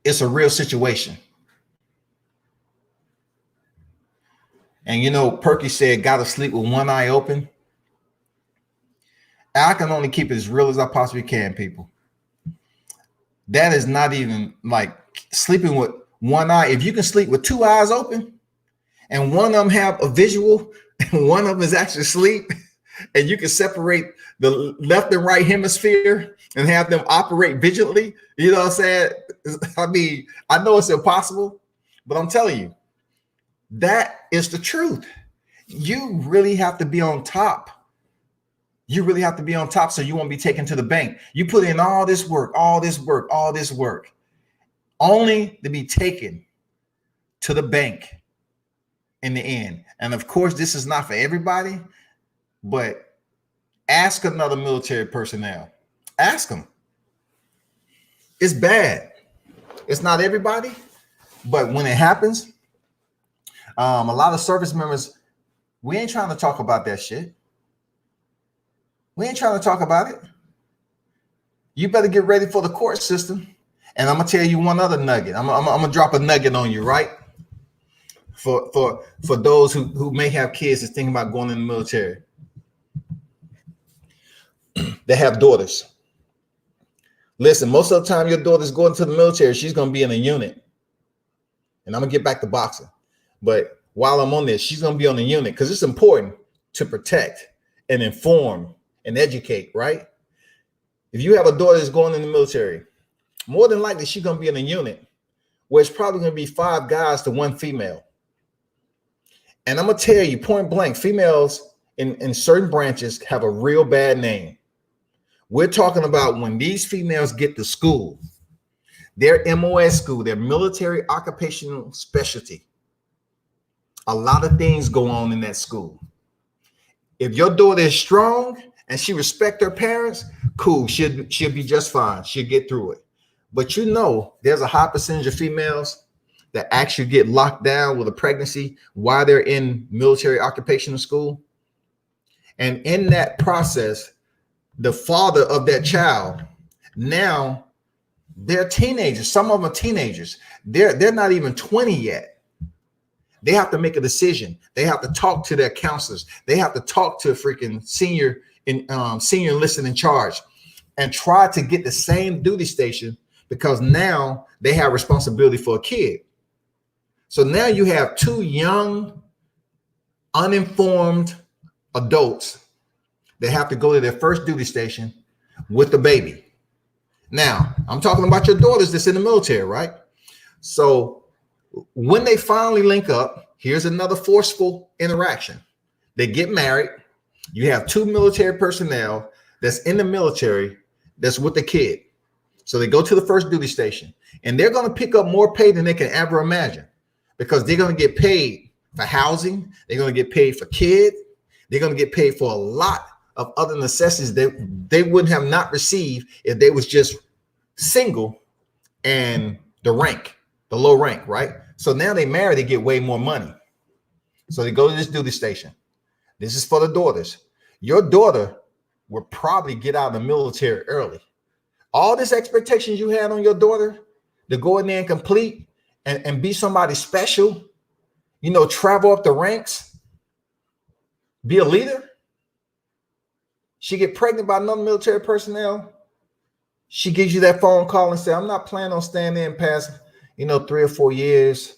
it's a real situation. And Perky said, gotta sleep with one eye open. I can only keep it as real as I possibly can, people. That is not even like sleeping with one eye. If you can sleep with two eyes open and one of them have a visual and one of them is actually asleep, and you can separate the left and right hemisphere and have them operate vigilantly, you know what I'm saying? I mean, I know it's impossible, but I'm telling you, that is the truth. You really have to be on top. You really have to be on top so you won't be taken to the bank. You put in all this work, only to be taken to the bank in the end. And of course, this is not for everybody, but ask another military personnel. Ask them. It's bad. It's not everybody, but when it happens, a lot of service members, we ain't trying to talk about that shit. We ain't trying to talk about it. You better get ready for the court system. And I'm gonna tell you one other nugget. I'm gonna drop a nugget on you, right? For those who may have kids that's thinking about going in the military. They have daughters. Listen, most of the time your daughter's going to the military, she's gonna be in a unit. And I'm gonna get back to boxing. But while I'm on this, she's gonna be on the unit because it's important to protect and inform and educate, right? If you have a daughter that's going in the military, more than likely she's going to be in a unit where it's probably going to be 5 guys to 1 female. And I'm going to tell you point blank, females in certain branches have a real bad name. We're talking about when these females get to school, their MOS school, their military occupational specialty. A lot of things go on in that school. If your daughter is strong and she respects her parents, cool, she'll be just fine. She'll get through it. But there's a high percentage of females that actually get locked down with a pregnancy while they're in military occupational school. And in that process, the father of that child, now they're teenagers. Some of them are teenagers. They're not even 20 yet. They have to make a decision. They have to talk to their counselors. They have to talk to a freaking senior enlisted in charge and try to get the same duty station because now they have responsibility for a kid. So now you have 2 young, uninformed adults that have to go to their first duty station with the baby. Now, I'm talking about your daughters that's in the military, right? So when they finally link up, here's another forceful interaction. They get married. You have 2 military personnel that's in the military that's with the kid. So they go to the first duty station and they're going to pick up more pay than they can ever imagine because they're going to get paid for housing. They're going to get paid for kids. They're going to get paid for a lot of other necessities that they wouldn't have not received if they was just single and the low rank, right? So now they marry, they get way more money. So they go to this duty station. This is for the daughters. Your daughter will probably get out of the military early. All this expectations you had on your daughter to go in there and complete and be somebody special, travel up the ranks, be a leader. She get pregnant by another military personnel. She gives you that phone call and say, I'm not planning on staying in past 3 or 4 years.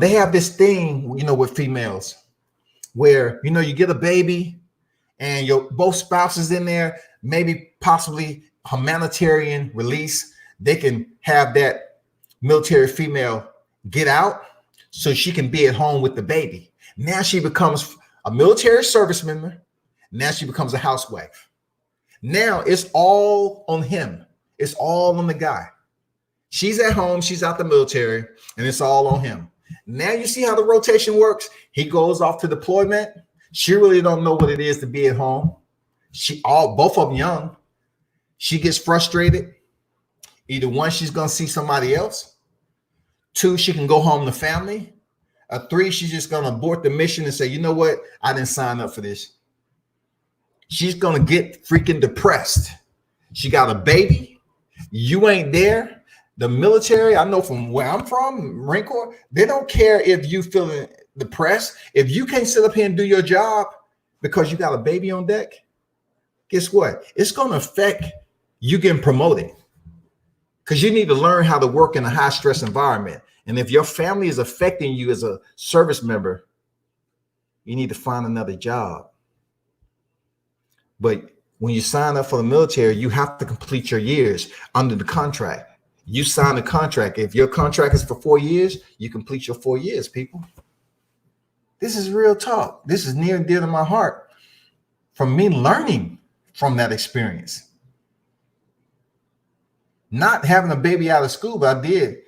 They have this thing, with females where, you get a baby and your both spouses in there, maybe possibly humanitarian release. They can have that military female get out so she can be at home with the baby. Now she becomes a military service member. Now she becomes a housewife. Now it's all on him. It's all on the guy. She's at home, she's out the military, and it's all on him. Now you see how the rotation works. He goes off to deployment. She really don't know what it is to be at home. Both of them young. She gets frustrated. Either one, she's gonna see somebody else. Two, she can go home to family. Three, she's just gonna abort the mission and say, you know what? I didn't sign up for this. She's gonna get freaking depressed. She got a baby. You ain't there. The military, I know from where I'm from, Marine Corps, they don't care if you feeling depressed. If you can't sit up here and do your job because you got a baby on deck, guess what? It's going to affect you getting promoted because you need to learn how to work in a high stress environment. And if your family is affecting you as a service member, you need to find another job. But when you sign up for the military, you have to complete your years under the contract. You sign a contract. If your contract is for 4 years, you complete your 4 years, people. This is real talk. This is near and dear to my heart from me learning from that experience. Not having a baby out of school, but I did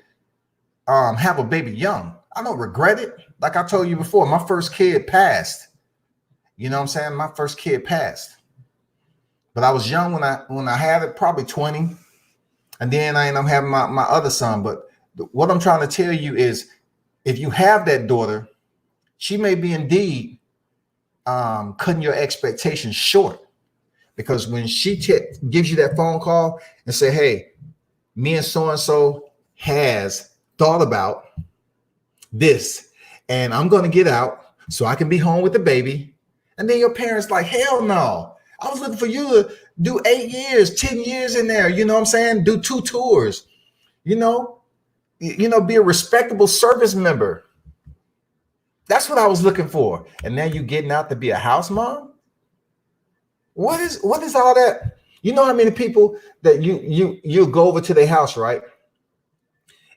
have a baby young. I don't regret it. Like I told you before, my first kid passed. You know what I'm saying? My first kid passed. But I was young when I had it, probably 20. And then I ended up having my other son. But what I'm trying to tell you is if you have that daughter, she may be indeed cutting your expectations short. Because when she gives you that phone call and say, hey, me and so-and-so has thought about this, and I'm going to get out so I can be home with the baby. And then your parents like, hell no. I was looking for you to do 8 years, 10 years in there. You know what I'm saying? Do 2 tours, be a respectable service member. That's what I was looking for. And now you getting out to be a house mom? What is all that? You know how many people that you go over to their house, right?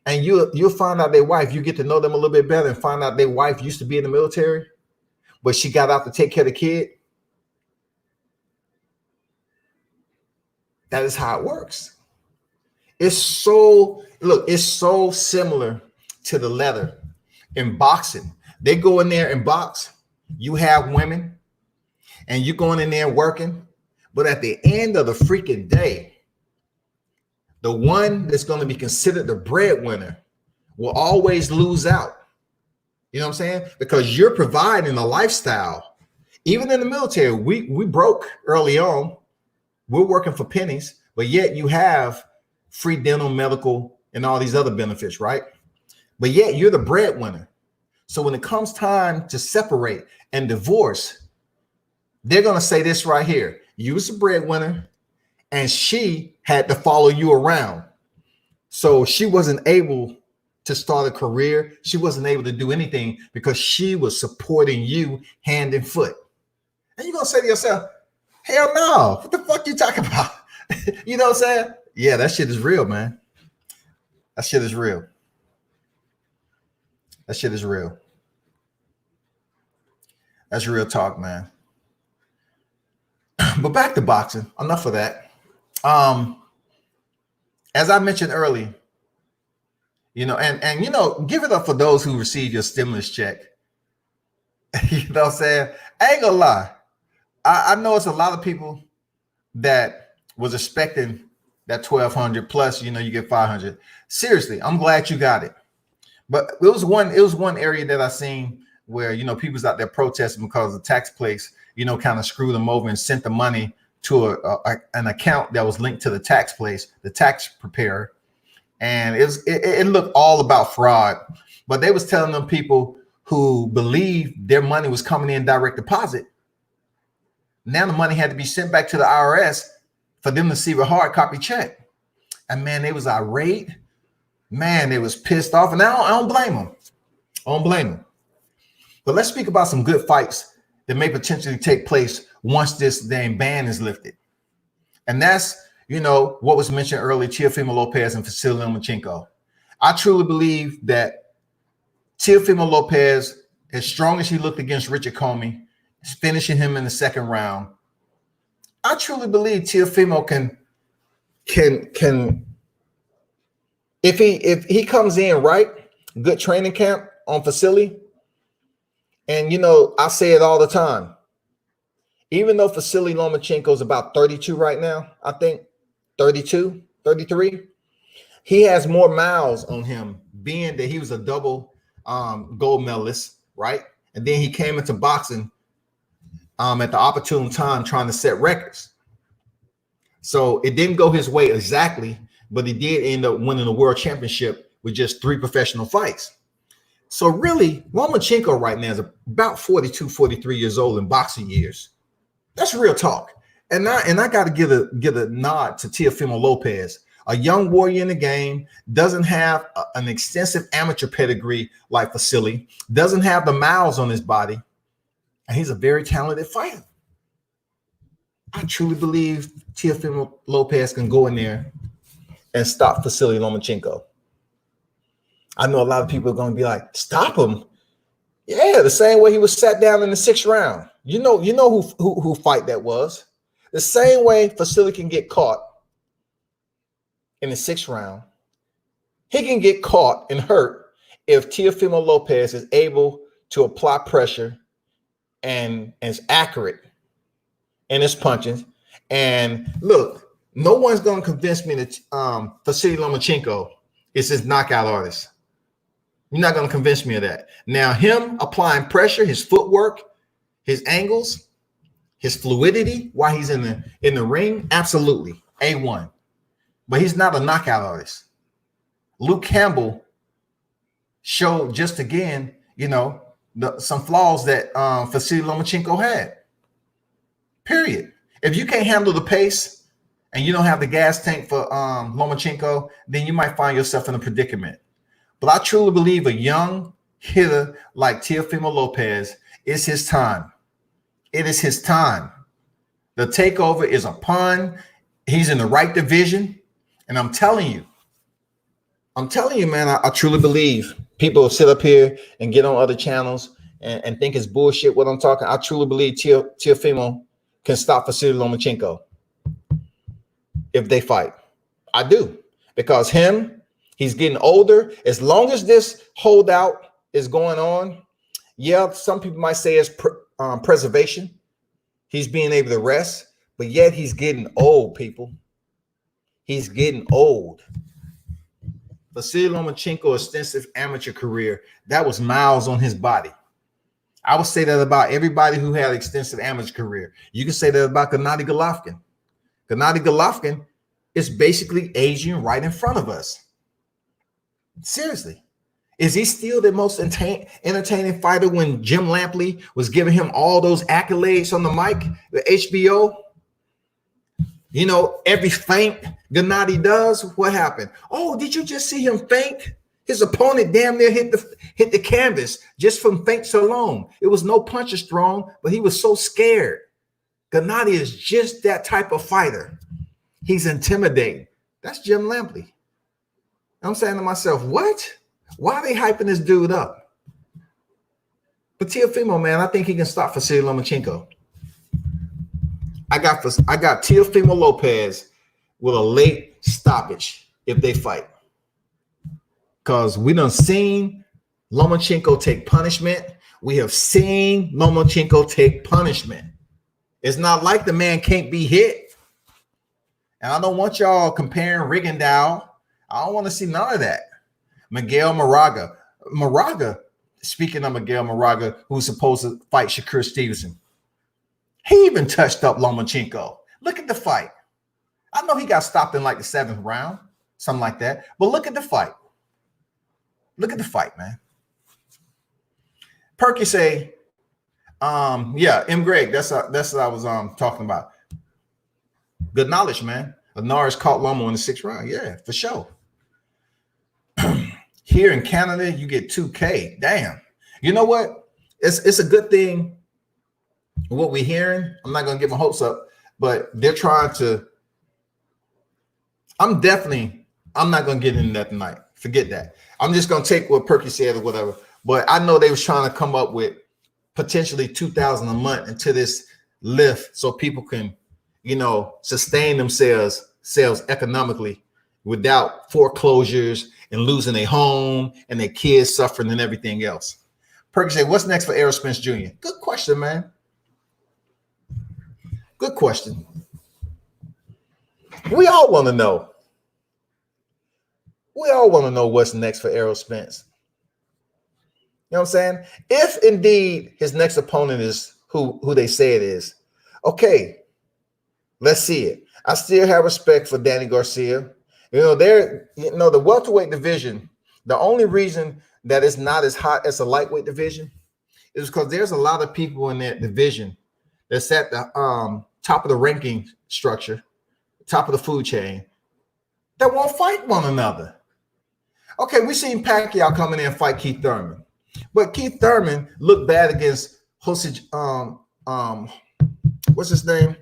And you'll find out their wife, you get to know them a little bit better and find out their wife used to be in the military, but she got out to take care of the kid. That is how it works. It's so similar to the leather in boxing. They go in there and box. You have women and you're going in there working. But at the end of the freaking day, the one that's going to be considered the breadwinner will always lose out. You know what I'm saying? Because you're providing a lifestyle. Even in the military, we broke early on. We're working for pennies, but yet you have free dental, medical, and all these other benefits, right? But yet you're the breadwinner. So when it comes time to separate and divorce, they're going to say this right here. You was the breadwinner and she had to follow you around. So she wasn't able to start a career. She wasn't able to do anything because she was supporting you hand and foot. And you're going to say to yourself, hell no, what the fuck you talking about? You know what I'm saying? Yeah, that shit is real, man. That shit is real. That shit is real. That's real talk, man. But back to boxing. Enough of that. As I mentioned earlier, and give it up for those who receive your stimulus check. You know what I'm saying? I ain't gonna lie. I know it's a lot of people that was expecting that 1,200 plus, you get 500. Seriously, I'm glad you got it. But it was one area that I seen where, people's out there protesting because the tax place, kind of screwed them over and sent the money to an account that was linked to the tax place, the tax preparer. And it looked all about fraud. But they was telling them people who believed their money was coming in direct deposit. Now the money had to be sent back to the IRS for them to see a hard copy check. And man, they was irate. Man, they was pissed off. And I don't blame them. I don't blame them. But let's speak about some good fights that may potentially take place once this damn ban is lifted. And that's, what was mentioned earlier, Teofimo Lopez and Vasily Lomachenko. I truly believe that Teofimo Lopez, as strong as he looked against Richard Comey, is finishing him in the second round. I truly believe Teofimo can if he comes in right, good training camp on facility, and I say it all the time. Even though Vasily Lomachenko is about 32 right now, I think 32, 33, he has more miles on him, being that he was a double gold medalist, right? And then he came into boxing at the opportune time trying to set records. So it didn't go his way exactly, but he did end up winning the world championship with just 3 professional fights. So really, Lomachenko right now is about 42, 43 years old in boxing years. That's real talk. And I got to give a nod to Teofimo Lopez, a young warrior in the game, doesn't have an extensive amateur pedigree like Vasily, doesn't have the miles on his body, and he's a very talented fighter. I truly believe Teofimo Lopez can go in there and stop Vasily Lomachenko. I know a lot of people are going to be like, stop him. Yeah, the same way he was sat down in the 6th round. You know who fight that was. The same way Vasily can get caught in the 6th round, he can get caught and hurt if Teofimo Lopez is able to apply pressure and is accurate in his punches. And look, no one's going to convince me that Vasily Lomachenko is his knockout artist. You're not going to convince me of that. Now, him applying pressure, his footwork, his angles, his fluidity while he's in the ring, absolutely A1. But he's not a knockout artist. Luke Campbell showed just again, some flaws that Vasily Lomachenko had. Period. If you can't handle the pace and you don't have the gas tank for Lomachenko, then you might find yourself in a predicament. But I truly believe a young hitter like Teofimo Lopez is his time. It is his time. The takeover is upon. He's in the right division. And I'm telling you, man, I truly believe people will sit up here and get on other channels and think it's bullshit what I'm talking. I truly believe Teofimo can stop Vasily Lomachenko if they fight. I do. Because he's getting older. As long as this holdout is going on, yeah, some people might say it's preservation. He's being able to rest, but yet he's getting old, people. He's getting old. Vasily Lomachenko, extensive amateur career, that was miles on his body. I would say that about everybody who had extensive amateur career. You can say that about Gennady Golovkin. Gennady Golovkin is basically aging right in front of us. Seriously. Is he still the most entertaining fighter when Jim Lampley was giving him all those accolades on the mic, the HBO? Every feint Gennady does, what happened? Oh, did you just see him feint? His opponent damn near hit the canvas just from feints alone. It was no punches thrown, but he was so scared. Gennady is just that type of fighter. He's intimidating. That's Jim Lampley. I'm saying to myself, what? Why are they hyping this dude up? But Teofimo, man, I think he can stop Vasily Lomachenko. I got Teofimo Lopez with a late stoppage if they fight. Because we done seen Lomachenko take punishment. We have seen Lomachenko take punishment. It's not like the man can't be hit. And I don't want y'all comparing Rigondeaux. I don't want to see none of that. Miguel Moraga. Speaking of Miguel Moraga, who's supposed to fight Shakur Stevenson. He even touched up Lomachenko. Look at the fight. I know he got stopped in like the 7th round, something like that. But look at the fight. Look at the fight, man. Perky say, yeah, M. Greg, that's what I was talking about. Good knowledge, man. Linares caught Lomo in the 6th round. Yeah, for sure. Here in Canada, you get 2K. Damn. You know what? It's a good thing what we're hearing. I'm not going to get my hopes up, but they're trying to. I'm not going to get into that tonight. Forget that. I'm just going to take what Perky said or whatever. But I know they was trying to come up with potentially 2,000 a month into this lift so people can, sustain themselves economically without foreclosures and losing their home and their kids suffering and everything else. Perkins said, what's next for Errol Spence Jr.? Good question, man. Good question. We all want to know. We all want to know what's next for Errol Spence. You know what I'm saying? If indeed his next opponent is who they say it is, okay, let's see it. I still have respect for Danny Garcia. The welterweight division, the only reason that it's not as hot as a lightweight division is because there's a lot of people in that division that's at the top of the ranking structure, top of the food chain, that won't fight one another. Okay, we seen Pacquiao coming in and fight Keith Thurman, but Keith Thurman looked bad against Jose, what's his name?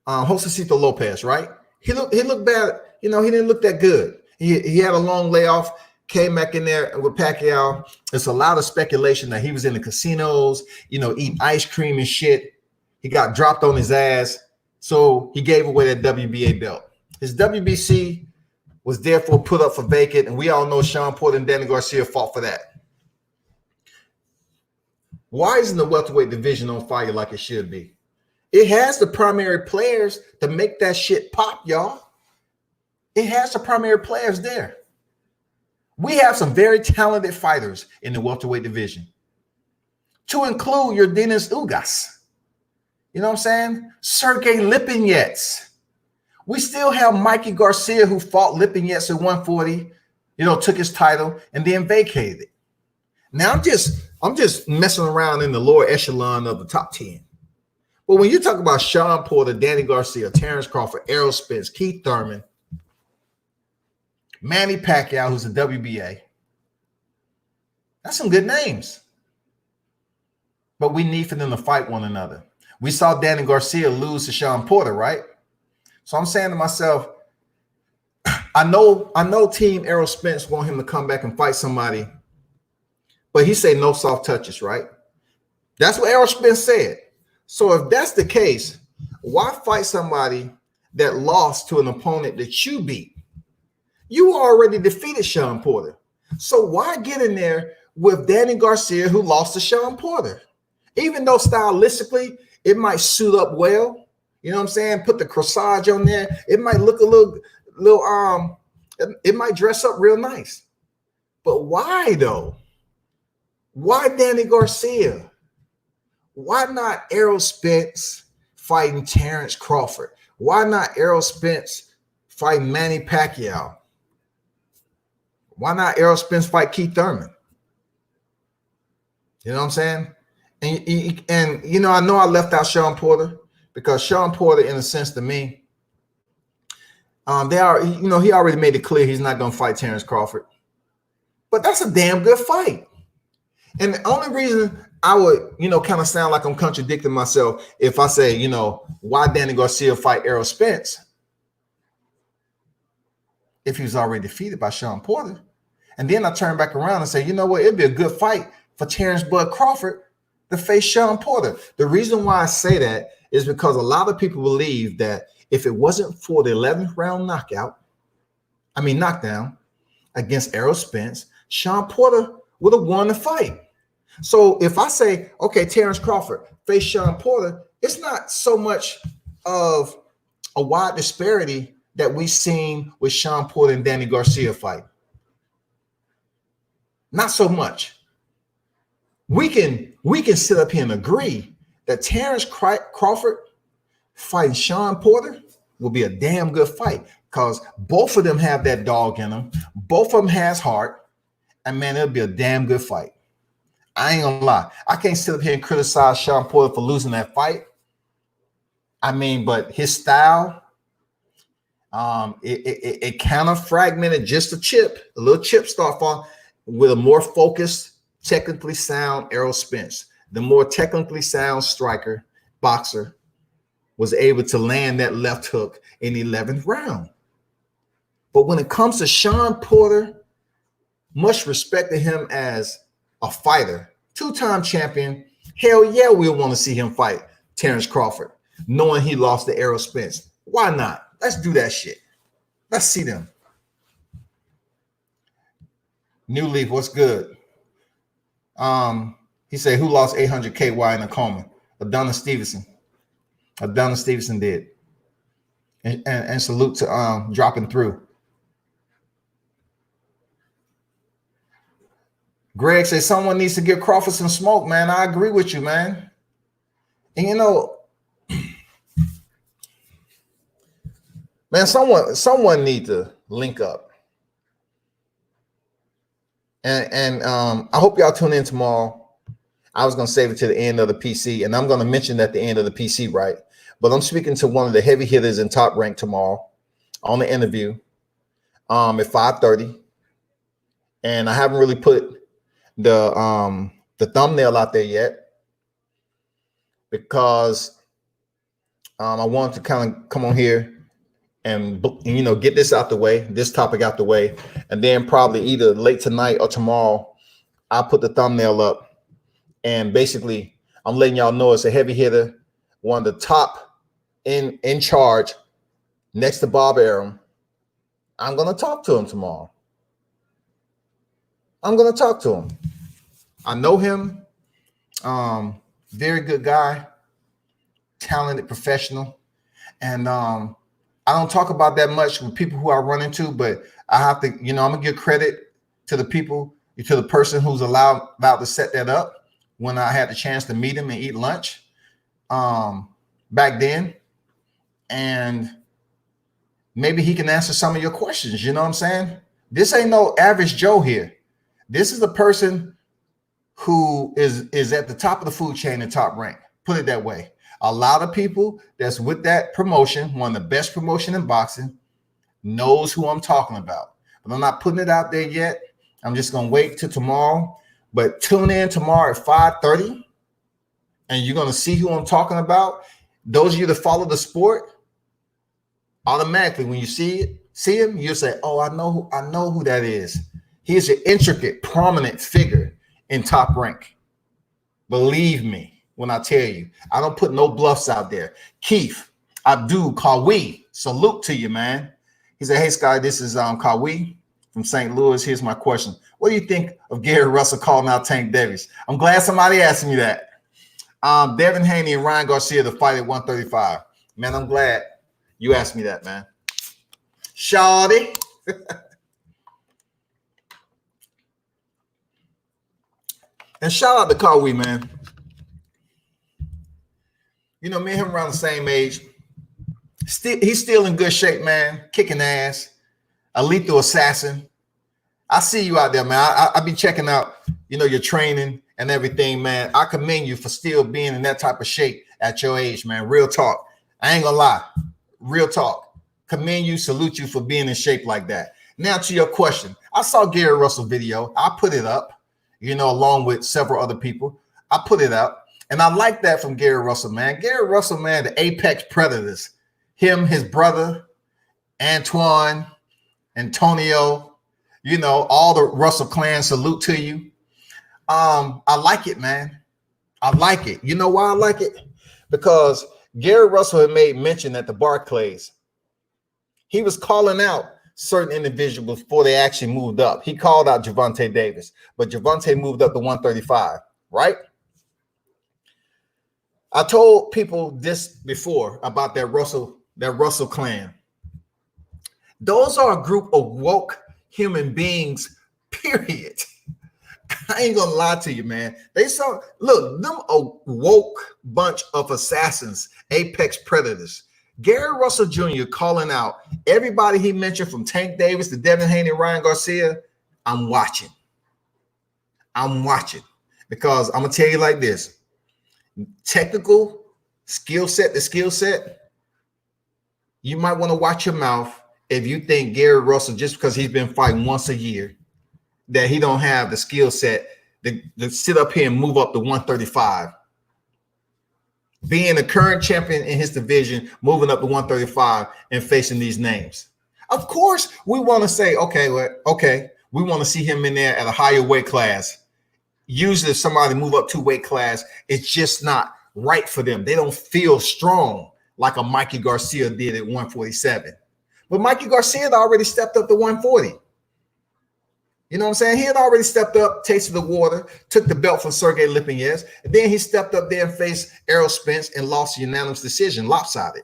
Josecito Lopez, right? He looked bad. He didn't look that good. He had a long layoff, came back in there with Pacquiao. It's a lot of speculation that he was in the casinos, eating ice cream and shit. He got dropped on his ass. So he gave away that WBA belt. His WBC was therefore put up for vacant, and we all know Sean Porter and Danny Garcia fought for that. Why isn't the welterweight division on fire like it should be? It has the primary players to make that shit pop, y'all. It has the primary players there. We have some very talented fighters in the welterweight division, to include your Denis Ugas. You know what I'm saying? Sergey Lipinets. We still have Mikey Garcia, who fought Lipinets at 140, took his title and then vacated it. Now I'm just messing around in the lower echelon of the top 10. But when you talk about Sean Porter, Danny Garcia, Terrence Crawford, Errol Spence, Keith Thurman, Manny Pacquiao, who's a WBA, that's some good names. But we need for them to fight one another. We saw Danny Garcia lose to Sean Porter, right? So I'm saying to myself, I know Team Errol Spence want him to come back and fight somebody, but he say no soft touches, right? That's what Errol Spence said. So if that's the case, why fight somebody that lost to an opponent that you beat? You already defeated Sean Porter. So why get in there with Danny Garcia, who lost to Sean Porter? Even though stylistically it might suit up well, you know what I'm saying? Put the corsage on there. It might look a little, it might dress up real nice. But why though? Why Danny Garcia? Why not Errol Spence fighting Terrence Crawford? Why not Errol Spence fighting Manny Pacquiao? Why not Errol Spence fight Keith Thurman? You know what I'm saying? And I know I left out Sean Porter because Sean Porter, in a sense, to me, he already made it clear he's not going to fight Terrence Crawford. But that's a damn good fight. And the only reason I would, kind of sound like I'm contradicting myself if I say, why Danny Garcia fight Errol Spence if he was already defeated by Sean Porter. And then I turn back around and say, you know what, it'd be a good fight for Terrence Bud Crawford to face Sean Porter. The reason why I say that is because a lot of people believe that if it wasn't for the 11th round knockdown against Errol Spence, Sean Porter would have won the fight. So if I say, okay, Terrence Crawford face Sean Porter, it's not so much of a wide disparity that we've seen with Sean Porter and Danny Garcia fight. Not so much. We can sit up here and agree that Terrence Crawford fighting Sean Porter will be a damn good fight because both of them have that dog in them. Both of them has heart. And man, it'll be a damn good fight. I ain't gonna lie. I can't sit up here and criticize Sean Porter for losing that fight. But his style, it kind of fragmented just a little chip start falling with a more focused, technically sound Errol Spence. The more technically sound striker, boxer, was able to land that left hook in the 11th round. But when it comes to Sean Porter much respect to him as a fighter, two-time champion. Hell yeah, we'll want to see him fight Terrence Crawford, knowing he lost to Errol Spence. Why not? Let's do that shit. Let's see them. New Leaf, what's good? He said, who lost 800 KY in a coma? Adonis Stevenson. Adonis Stevenson did. And salute to dropping through. Greg says someone needs to give Crawford some smoke, man. I agree with you, man. And you know, man, someone need to link up. And I hope y'all tune in tomorrow. I was going to save it to the end of the PC, and I'm going to mention at the end of the PC, right? But I'm speaking to one of the heavy hitters in Top Rank tomorrow on the interview at 5:30. And I haven't really put the thumbnail out there yet because I wanted to kind of come on here and, you know, get this out the way, this topic out the way, and then probably either late tonight or tomorrow, I'll put the thumbnail up. And basically, I'm letting y'all know it's a heavy hitter, one of the top in charge next to Bob Arum. I'm going to talk to him tomorrow. I'm going to talk to him. I know him. Very good guy, talented professional. And I don't talk about that much with people who I run into, but I have to, you know, I'm going to give credit to the people, to the person who's allowed to set that up when I had the chance to meet him and eat lunch back then. And maybe he can answer some of your questions. You know what I'm saying? This ain't no average Joe here. This is a person who is at the top of the food chain in Top Rank. Put it that way. A lot of people that's with that promotion, one of the best promotion in boxing, knows who I'm talking about. But I'm not putting it out there yet. I'm just going to wait till tomorrow. But tune in tomorrow at 5:30, and you're going to see who I'm talking about. Those of you that follow the sport, automatically when you see him, you'll say, "Oh, I know who that is." He's an intricate, prominent figure in Top Rank. Believe me when I tell you, I don't put no bluffs out there. Keith Abdul Kawi, salute to you, man. He said, "Hey, Sky, this is Kawi from St. Louis. Here's my question. What do you think of Gary Russell calling out Tank Davis?" I'm glad somebody asked me that. Devin Haney and Ryan Garcia to fight at 135. Man, I'm glad you asked me that, man. Shawty. And shout out to Kawi, man. You know, me and him around the same age. He's still in good shape, man. Kicking ass. A lethal assassin. I see you out there, man. I be checking out, you know, your training and everything, man. I commend you for still being in that type of shape at your age, man. Real talk. I ain't gonna lie. Real talk. Commend you, salute you for being in shape like that. Now to your question. I saw Gary Russell video. I put it up, you know, along with several other people. I put it up. And I like that from Gary Russell, man. Gary Russell, man, the apex predators. Him, his brother, Antoine, Antonio, you know, all the Russell clan, salute to you. I like it, man. I like it. You know why I like it? Because Gary Russell had made mention at the Barclays. He was calling out certain individuals before they actually moved up. He called out Gervonta Davis, but Gervonta moved up to 135, right? I told people this before about that Russell clan. Those are a group of woke human beings, period. I ain't gonna lie to you, man. Look, them a woke bunch of assassins, apex predators. Gary Russell Jr. calling out everybody he mentioned from Tank Davis to Devin Haney, Ryan Garcia. I'm watching because I'm gonna tell you like this: technical skill set to skill set. You might want to watch your mouth if you think Gary Russell, just because he's been fighting once a year, that he don't have the skill set to sit up here and move up to 135. Being the current champion in his division, moving up to 135 and facing these names. Of course, we want to say, okay, we want to see him in there at a higher weight class. Usually if somebody move up 2 weight class, it's just not right for them. They don't feel strong like a Mikey Garcia did at 147. But Mikey Garcia had already stepped up to 140. You know what I'm saying? He had already stepped up, tasted the water, took the belt from Sergey Lipinets, and then he stepped up there and faced Errol Spence and lost a unanimous decision, lopsided.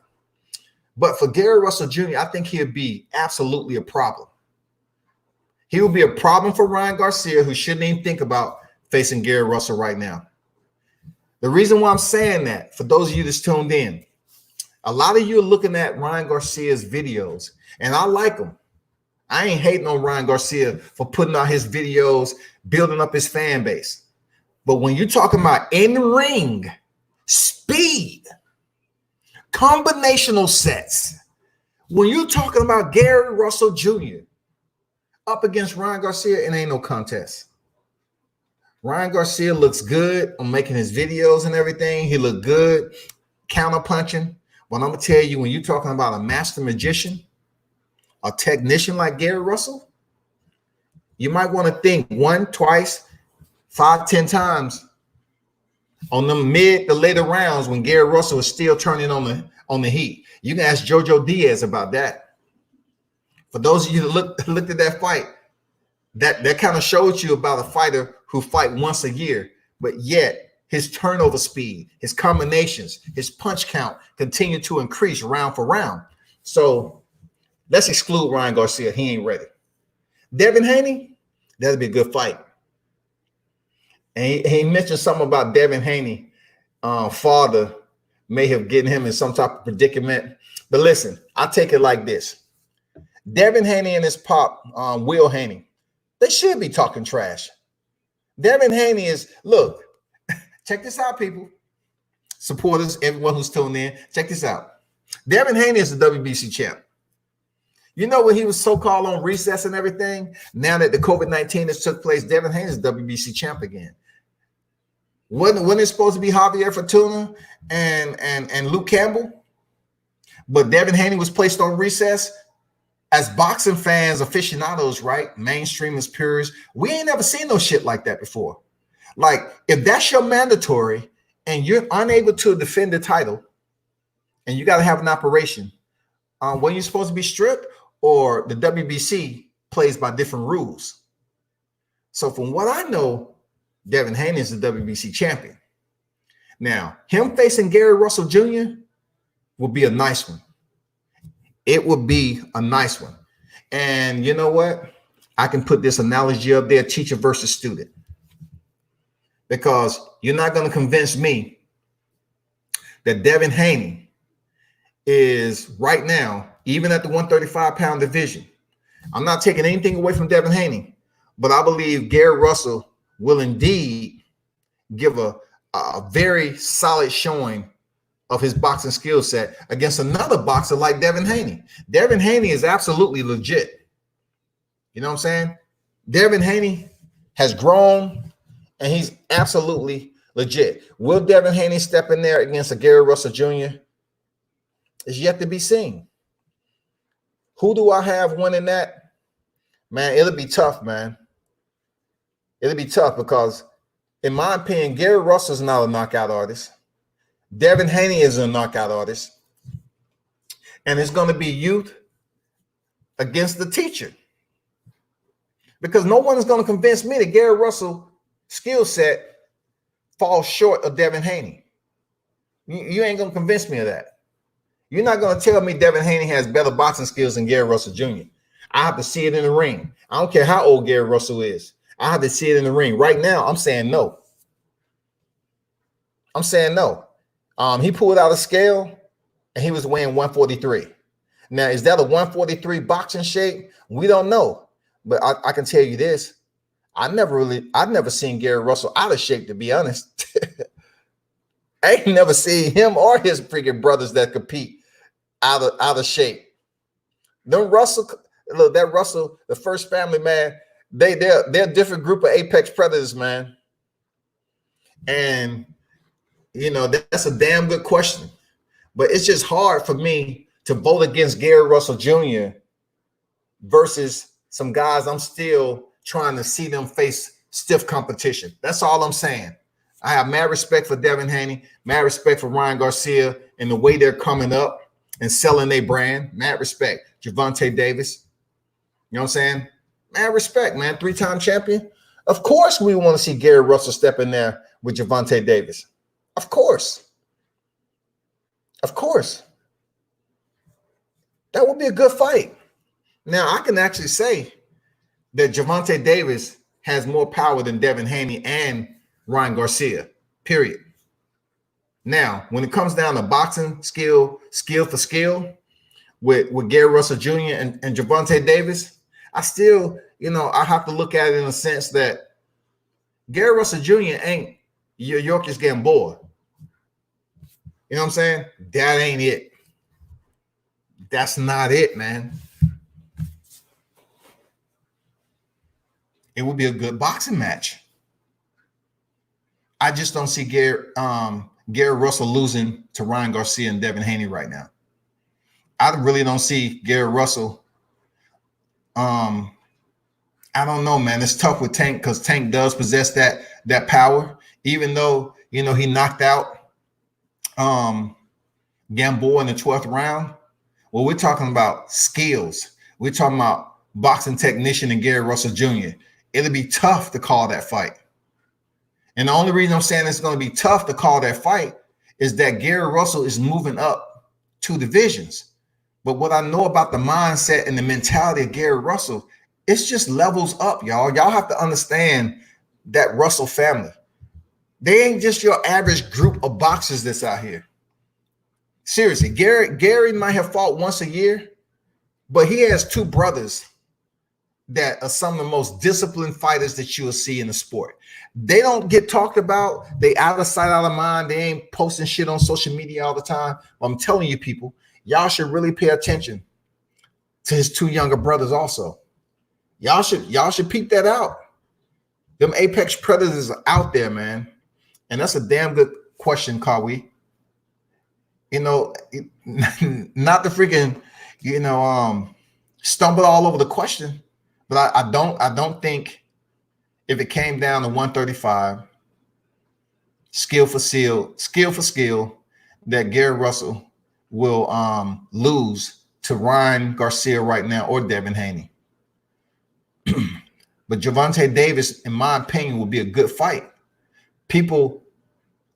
But for Gary Russell Jr., I think he'd be absolutely a problem. He would be a problem for Ryan Garcia, who shouldn't even think about facing Gary Russell right now. The reason why I'm saying that, for those of you that's tuned in, a lot of you are looking at Ryan Garcia's videos, and I like them. I ain't hating on Ryan Garcia for putting out his videos, building up his fan base. But when you're talking about in-ring speed, combinational sets, when you're talking about Gary Russell Jr. up against Ryan Garcia, it ain't no contest. Ryan Garcia looks good on making his videos and everything. He looked good counter punching. But I'm going to tell you, when you're talking about a master magician, a technician like Gary Russell, you might want to think 1, 2, 5, 10 times on the mid to later rounds when Gary Russell is still turning on the heat. You can ask Jojo Diaz about that. For those of you that looked at that fight, that kind of shows you about a fighter who fight once a year, but yet his turnover speed, his combinations, his punch count continue to increase round for round. So let's exclude Ryan Garcia. He ain't ready. Devin Haney, that'd be a good fight. And he mentioned something about Devin Haney. Father may have gotten him in some type of predicament. But listen, I take it like this. Devin Haney and his pop, Will Haney, they should be talking trash. Devin Haney is, look, check this out, people. Supporters, everyone who's tuned in, check this out. Devin Haney is the WBC champ. You know, when he was so-called on recess and everything, now that the COVID-19 has took place, Devin Haney is the WBC champ again. Wasn't it supposed to be Javier Fortuna and Luke Campbell? But Devin Haney was placed on recess. As boxing fans, aficionados, right? Mainstream purists, we ain't never seen no shit like that before. Like, if that's your mandatory and you're unable to defend the title and you got to have an operation, when you're supposed to be stripped, or the WBC plays by different rules. So from what I know, Devin Haney is the WBC champion. Now, him facing Gary Russell Jr. would be a nice one. It would be a nice one. And you know what? I can put this analogy up there, teacher versus student. Because you're not going to convince me that Devin Haney is right now, even at the 135-pound division. I'm not taking anything away from Devin Haney, but I believe Gary Russell will indeed give a very solid showing of his boxing skill set against another boxer like Devin Haney. Devin Haney is absolutely legit. You know what I'm saying? Devin Haney has grown, and he's absolutely legit. Will Devin Haney step in there against a Gary Russell Jr.? Is yet to be seen. Who do I have winning that? Man, it'll be tough, man. It'll be tough because, in my opinion, Gary Russell's not a knockout artist. Devin Haney is a knockout artist. And it's going to be youth against the teacher. Because no one is going to convince me that Gary Russell's skill set falls short of Devin Haney. You ain't going to convince me of that. You're not going to tell me Devin Haney has better boxing skills than Gary Russell Jr. I have to see it in the ring. I don't care how old Gary Russell is. I have to see it in the ring. Right now, I'm saying no. I'm saying no. He pulled out a scale, and he was weighing 143. Now, is that a 143 boxing shape? We don't know. But I can tell you this. I've never seen Gary Russell out of shape, to be honest. I ain't never seen him or his freaking brothers that compete out of shape. Them Russell, look, that Russell, the first family, man, they're a different group of apex predators, man. And you know, that's a damn good question. But it's just hard for me to vote against Gary Russell Jr. versus some guys I'm still trying to see them face stiff competition. That's all I'm saying. I have mad respect for Devin Haney, mad respect for Ryan Garcia and the way they're coming up and selling their brand. Mad respect. Gervonta Davis. You know what I'm saying? Mad respect, man. 3-time champion. Of course we want to see Gary Russell step in there with Gervonta Davis. Of course. Of course. That would be a good fight. Now, I can actually say that Gervonta Davis has more power than Devin Haney and Ryan Garcia, period. Now, when it comes down to boxing skill for skill with Gary Russell Jr. and Gervonta Davis, I still, I have to look at it in a sense that Gary Russell Jr. ain't your Yorkies Gamboa. You know what I'm saying? That ain't it. That's not it, man. It would be a good boxing match. I just don't see Gary Russell losing to Ryan Garcia and Devin Haney right now. I really don't see Gary Russell. I don't know, man. It's tough with Tank because Tank does possess that power, even though he knocked out Gamboa in the 12th round. Well, we're talking about skills. We're talking about boxing technician and Gary Russell Jr. It'll be tough to call that fight. And the only reason I'm saying it's going to be tough to call that fight is that Gary Russell is moving up 2 divisions. But what I know about the mindset and the mentality of Gary Russell, it's just levels up, y'all. Y'all have to understand that Russell family. They ain't just your average group of boxers that's out here. Seriously, Gary might have fought once a year, but he has 2 brothers that are some of the most disciplined fighters that you will see in the sport. They don't get talked about. They out of sight, out of mind. They ain't posting shit on social media all the time. But I'm telling you, people, y'all should really pay attention to his 2 younger brothers also. Y'all should peep that out. Them apex predators are out there, man. And that's a damn good question, Kawi. Not the freaking, stumble all over the question. But I don't think if it came down to 135, skill for skill, that Gary Russell will lose to Ryan Garcia right now or Devin Haney. But Gervonta Davis, in my opinion, will be a good fight. People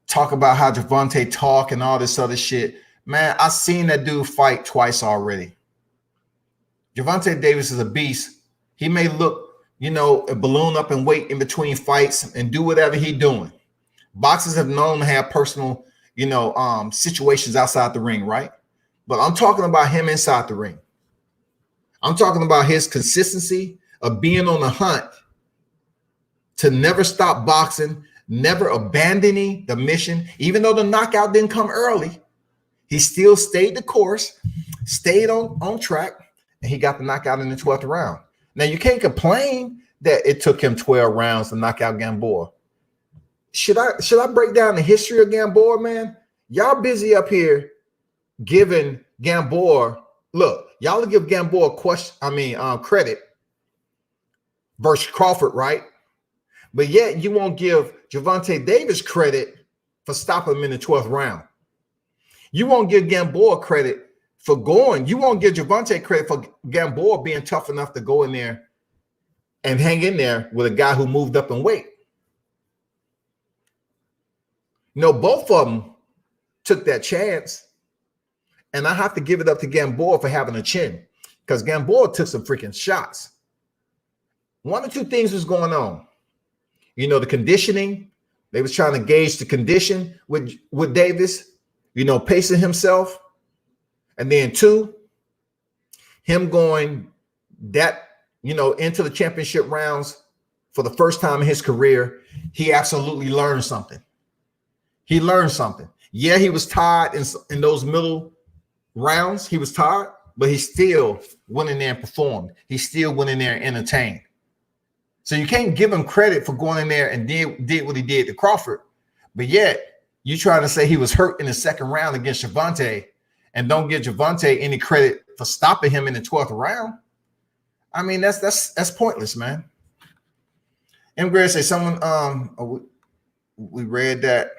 talk about how Gervonta talk and all this other shit. Man, I've seen that dude fight twice already. Gervonta Davis is a beast. He may look, a balloon up in weight in between fights and do whatever he's doing. Boxers have known to have personal, situations outside the ring, right? But I'm talking about him inside the ring. I'm talking about his consistency of being on the hunt to never stop boxing, never abandoning the mission. Even though the knockout didn't come early, he still stayed the course, stayed on track, and he got the knockout in the 12th round. Now, you can't complain that it took him 12 rounds to knock out Gamboa. Should I break down the history of Gamboa, man? Y'all busy up here giving Gamboa, look, y'all will give Gamboa credit versus Crawford, right? But yet you won't give Gervonta Davis credit for stopping him in the 12th round. You won't give Gamboa credit for going. You won't give Gervonta credit for Gamboa being tough enough to go in there and hang in there with a guy who moved up in weight. Both of them took that chance. And I have to give it up to Gamboa for having a chin because Gamboa took some freaking shots. 1 or 2 things was going on. The conditioning. They was trying to gauge the condition with Davis, pacing himself. And then 2, him going into the championship rounds for the first time in his career, he absolutely learned something. He learned something. Yeah, he was tired in those middle rounds. He was tired, but he still went in there and performed. He still went in there and entertained. So you can't give him credit for going in there and did what he did to Crawford. But yet, you trying to say he was hurt in the 2nd round against Gervonta and don't give Gervonta any credit for stopping him in the 12th round. I mean, that's pointless, man. M. Gray say someone we read that.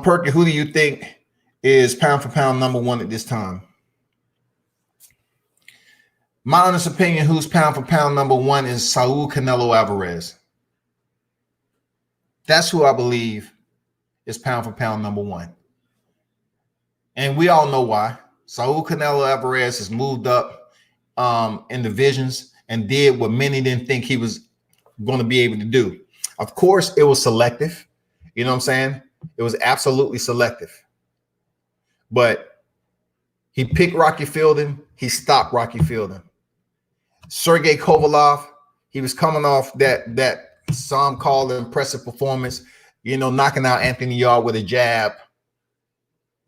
Perky, who do you think is pound for pound number one at this time? My honest opinion, who's pound for pound number one is Saul Canelo Alvarez. That's who I believe is pound for pound number one. And we all know why. Saul Canelo Alvarez has moved up in divisions and did what many didn't think he was going to be able to do. Of course, it was selective. You know what I'm saying? It was absolutely selective. But he picked Rocky Fielding. He stopped Rocky Fielding. Sergey Kovalev, he was coming off that some call impressive performance, you know, knocking out Anthony Yarde with a jab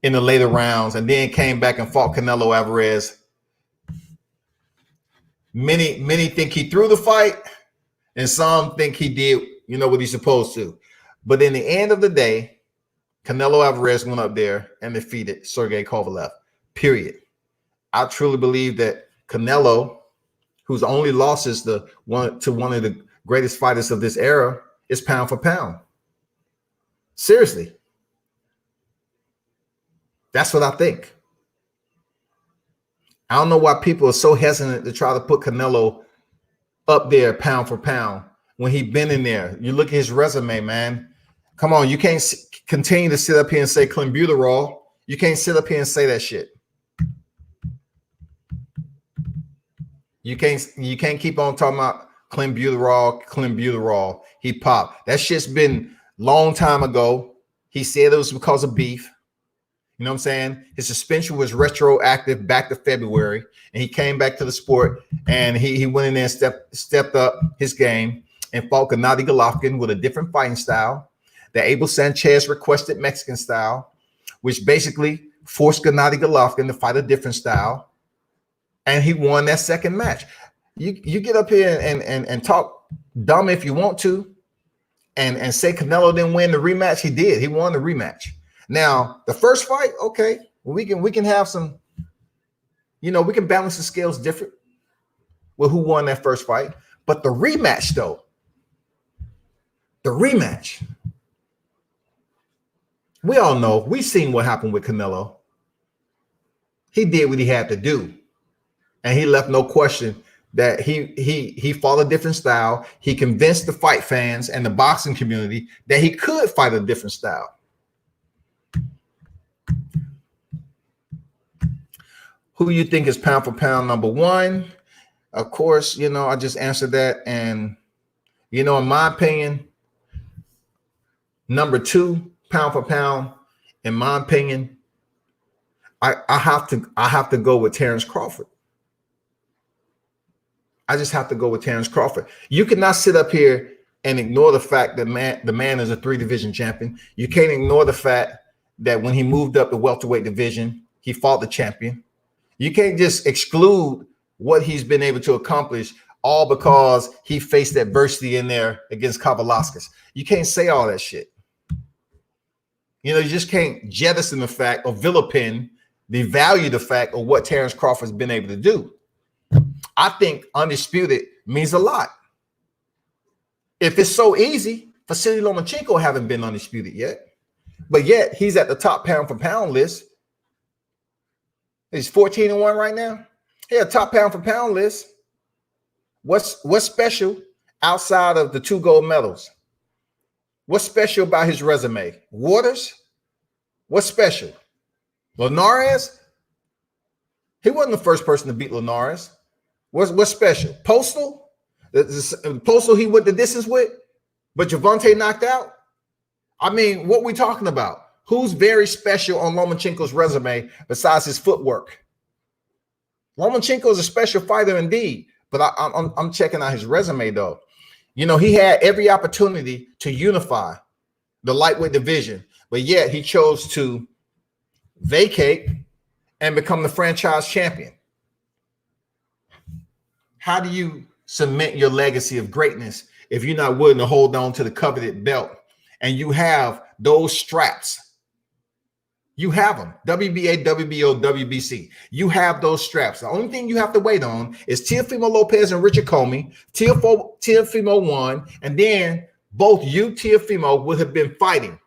in the later rounds, and then came back and fought Canelo Alvarez. Many think he threw the fight, and some think he did, you know, what he's supposed to. But in the end of the day, Canelo Alvarez went up there and defeated Sergey Kovalev, period. I truly believe that Canelo, whose only losses to one of the greatest fighters of this era, is pound for pound. Seriously. That's what I think. I don't know why people are so hesitant to try to put Canelo up there pound for pound when he's been in there. You look at his resume, man. Come on, you can't continue to sit up here and say clenbuterol. You can't sit up here and say that shit. You can't keep on talking about clenbuterol. He popped. That shit's been long time ago. He said it was because of beef. You know what I'm saying? His suspension was retroactive back to February, and he came back to the sport, and he went in there and stepped up his game and fought Gennady Golovkin with a different fighting style. The Abel Sanchez requested Mexican style, which basically forced Gennady Golovkin to fight a different style, and he won that second match. You get up here and talk dumb if you want to, and say Canelo didn't win the rematch. He did. He won the rematch. Now, the first fight, okay, we can have some, you know, we can balance the scales different with who won that first fight. But the rematch, though, we all know, we've seen what happened with Canelo. He did what he had to do, and he left no question that he fought a different style. He convinced the fight fans and the boxing community that he could fight a different style. Who you think is pound for pound number one? Of course, you know, I just answered that. And, you know, in my opinion, number two, pound for pound, in my opinion, I have to go with Terrence Crawford. I just have to go with Terrence Crawford. You cannot sit up here and ignore the fact that the man is a 3-division champion. You can't ignore the fact that when he moved up the welterweight division, he fought the champion. You can't just exclude what he's been able to accomplish all because he faced adversity in there against Kavaliauskas. You can't say all that shit. You know, you just can't jettison the fact or vilipend, devalue the fact of what Terrence Crawford's been able to do. I think undisputed means a lot. If it's so easy, Vasily Lomachenko haven't been undisputed yet, but yet he's at the top pound for pound list. He's 14-1 right now. He had a top pound for pound list. What's special outside of the 2 gold medals? What's special about his resume? Waters? What's special? Linares? He wasn't the first person to beat Linares. What's special? Postal? Postal he went the distance with, but Gervonta knocked out? I mean, what we talking about? Who's very special on Lomachenko's resume besides his footwork? Lomachenko is a special fighter indeed, but I'm checking out his resume though. You know, he had every opportunity to unify the lightweight division, but yet he chose to vacate and become the franchise champion. How do you cement your legacy of greatness if you're not willing to hold on to the coveted belt and you have those straps You have them. WBA, WBO, WBC. You have those straps. The only thing you have to wait on is Teofimo Lopez and Richard Comey. Teofimo won, and then both you, Teofimo, would have been fighting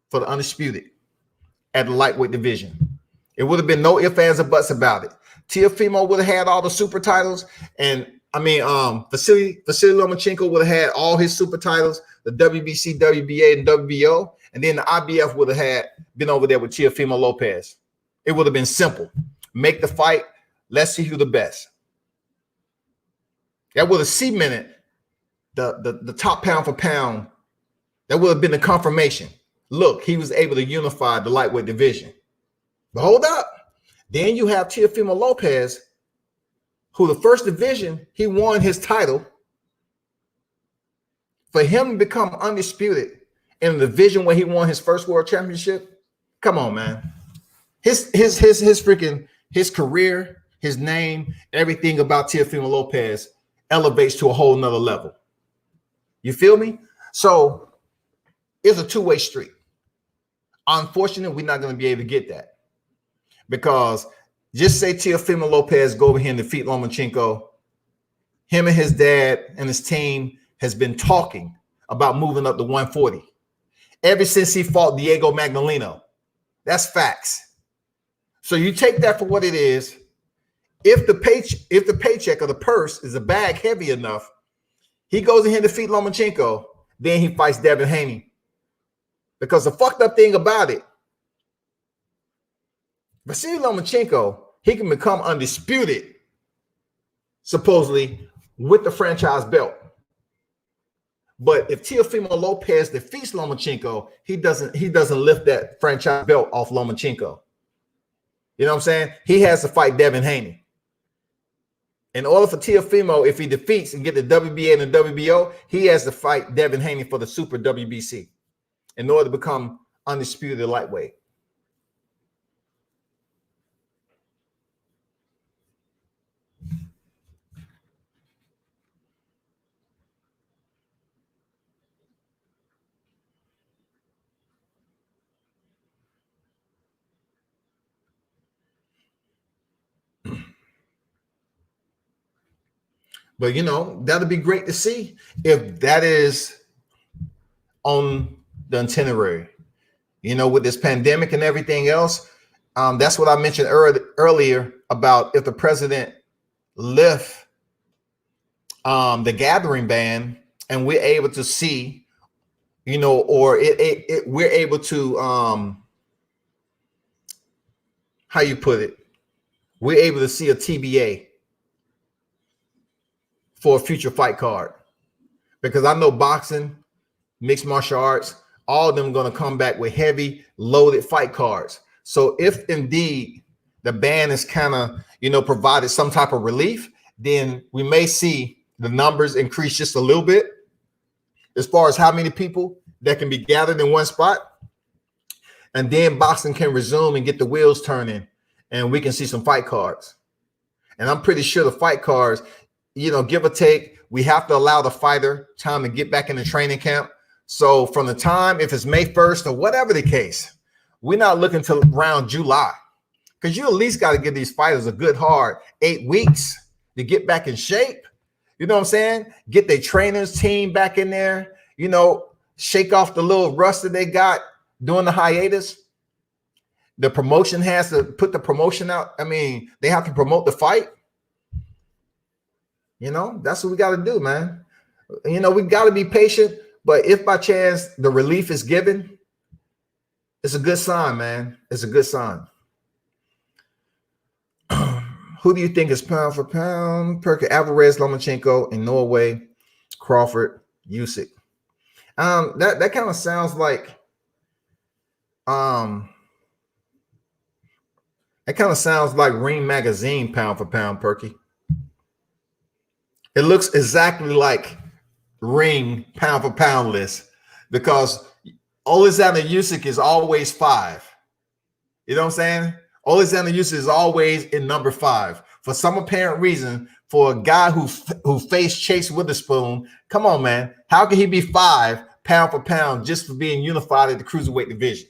for the undisputed at the lightweight division. It would have been no ifs, ands, or buts about it. Teofimo would have had all the super titles, and Vasily Lomachenko would have had all his super titles, the WBC, WBA, and WBO, and then the IBF would have been over there with Teofimo Lopez. It would have been simple. Make the fight. Let's see who the best. That would have cemented the top pound for pound. That would have been the confirmation. Look, he was able to unify the lightweight division. But hold up. Then you have Teofimo Lopez, who the first division, he won his title. For him to become undisputed in the division where he won his first world championship, come on, man. His career, his name, everything about Teofimo Lopez elevates to a whole nother level. You feel me? So it's a two-way street. Unfortunately, we're not going to be able to get that. Because just say Teofimo Lopez go over here and defeat Lomachenko. Him and his dad and his team has been talking about moving up to 140 ever since he fought Diego Magdaleno. That's facts. So you take that for what it is. If the paycheck or the purse is a bag heavy enough, he goes in here to defeat Lomachenko. Then he fights Devin Haney. Because the fucked up thing about it, Vasily Lomachenko, he can become undisputed, supposedly, with the franchise belt. But if Teofimo Lopez defeats Lomachenko, he doesn't lift that franchise belt off Lomachenko. You know what I'm saying? He has to fight Devin Haney. In order for Teofimo, if he defeats and get the WBA and the WBO, he has to fight Devin Haney for the Super WBC in order to become undisputed lightweight. But, that'll be great to see if that is on the itinerary, with this pandemic and everything else. That's what I mentioned earlier about if the president lift the gathering ban and we're able to see, or we're able to, how you put it, we're able to see a TBA for a future fight card, because I know boxing, mixed martial arts, all of them going to come back with heavy loaded fight cards. So if indeed the ban is kind of, provided some type of relief, then we may see the numbers increase just a little bit as far as how many people that can be gathered in one spot. And then boxing can resume and get the wheels turning and we can see some fight cards. And I'm pretty sure the fight cards, give or take, we have to allow the fighter time to get back in the training camp. So from the time, if it's May 1st or whatever the case, we're not looking to around July, because you at least got to give these fighters a good hard 8 weeks to get back in shape. You know what I'm saying? Get their trainers team back in there, shake off the little rust that they got during the hiatus. The promotion has to put the promotion out. I mean, they have to promote the fight. That's what we got to do, man. We got to be patient. But if by chance the relief is given, it's a good sign, man. It's a good sign. Who do you think is pound for pound? Perker, Alvarez, Lomachenko, in Norway, Crawford, Usyk. That kind of sounds like Ring Magazine pound for pound, Perky. It looks exactly like Ring pound for pound list, because Alexander Usyk is always 5. You know what I'm saying? Alexander Usyk is always in number 5 for some apparent reason. For a guy who faced Chase Witherspoon, come on, man, how can he be 5 pound for pound just for being unified at the cruiserweight division?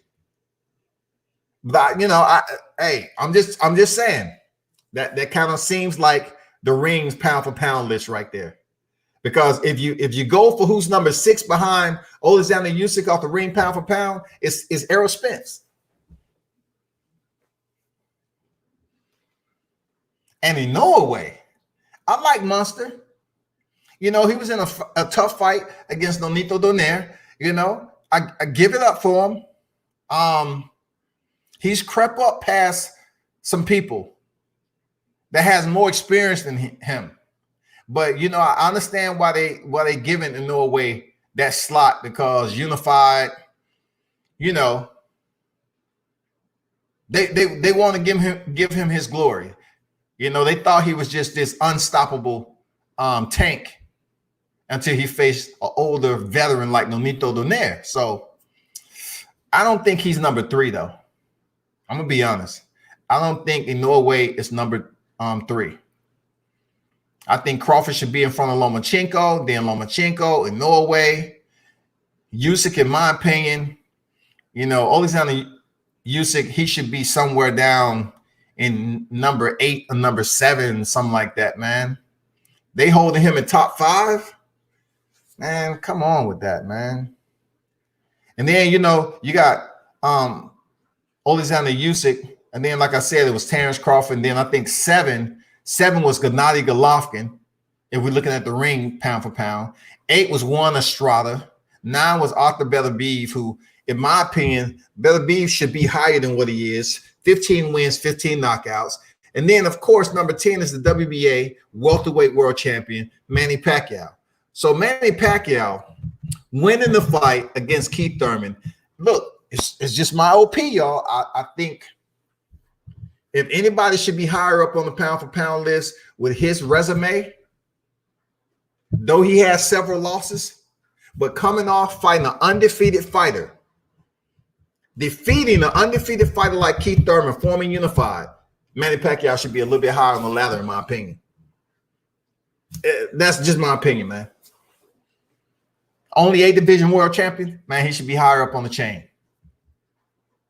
But I'm just saying that kind of seems like the rings pound for pound list right there. Because if you go for who's number 6 behind Alexander Usyk off the ring pound for pound, it's Errol Spence. And in Norway, I like Munster. He was in a tough fight against Nonito Donaire. I give it up for him. He's crept up past some people that has more experience than him. But I understand why they giving in Norway that slot, because Unified, they want to give him his glory. They thought he was just this unstoppable tank until he faced an older veteran like Nonito Donaire. So I don't think he's number 3 though. I'm gonna be honest. I don't think in Norway it's number 3. I think Crawford should be in front of Lomachenko, then Lomachenko in Norway. Usyk, in my opinion, Alexander Usyk, he should be somewhere down in number 8 or number 7, something like that, man. They holding him in top 5. Man, come on with that, man. And then, you got Alexander Usyk, and then, like I said, it was Terrence Crawford, and then I think 7 was Gennady Golovkin, if we're looking at the ring pound for pound. 8 was Juan Estrada. 9 was Arthur Beterbiev, who, in my opinion, Beterbiev should be higher than what he is. 15 wins, 15 knockouts. And then, of course, number 10 is the WBA welterweight world champion, Manny Pacquiao. So Manny Pacquiao winning the fight against Keith Thurman. Look, it's just my OP, y'all. I think if anybody should be higher up on the pound for pound list with his resume, though he has several losses, but coming off fighting an undefeated fighter, defeating an undefeated fighter like Keith Thurman, forming Unified, Manny Pacquiao should be a little bit higher on the ladder, in my opinion. That's just my opinion, man. Only 8 division world champion, man, he should be higher up on the chain.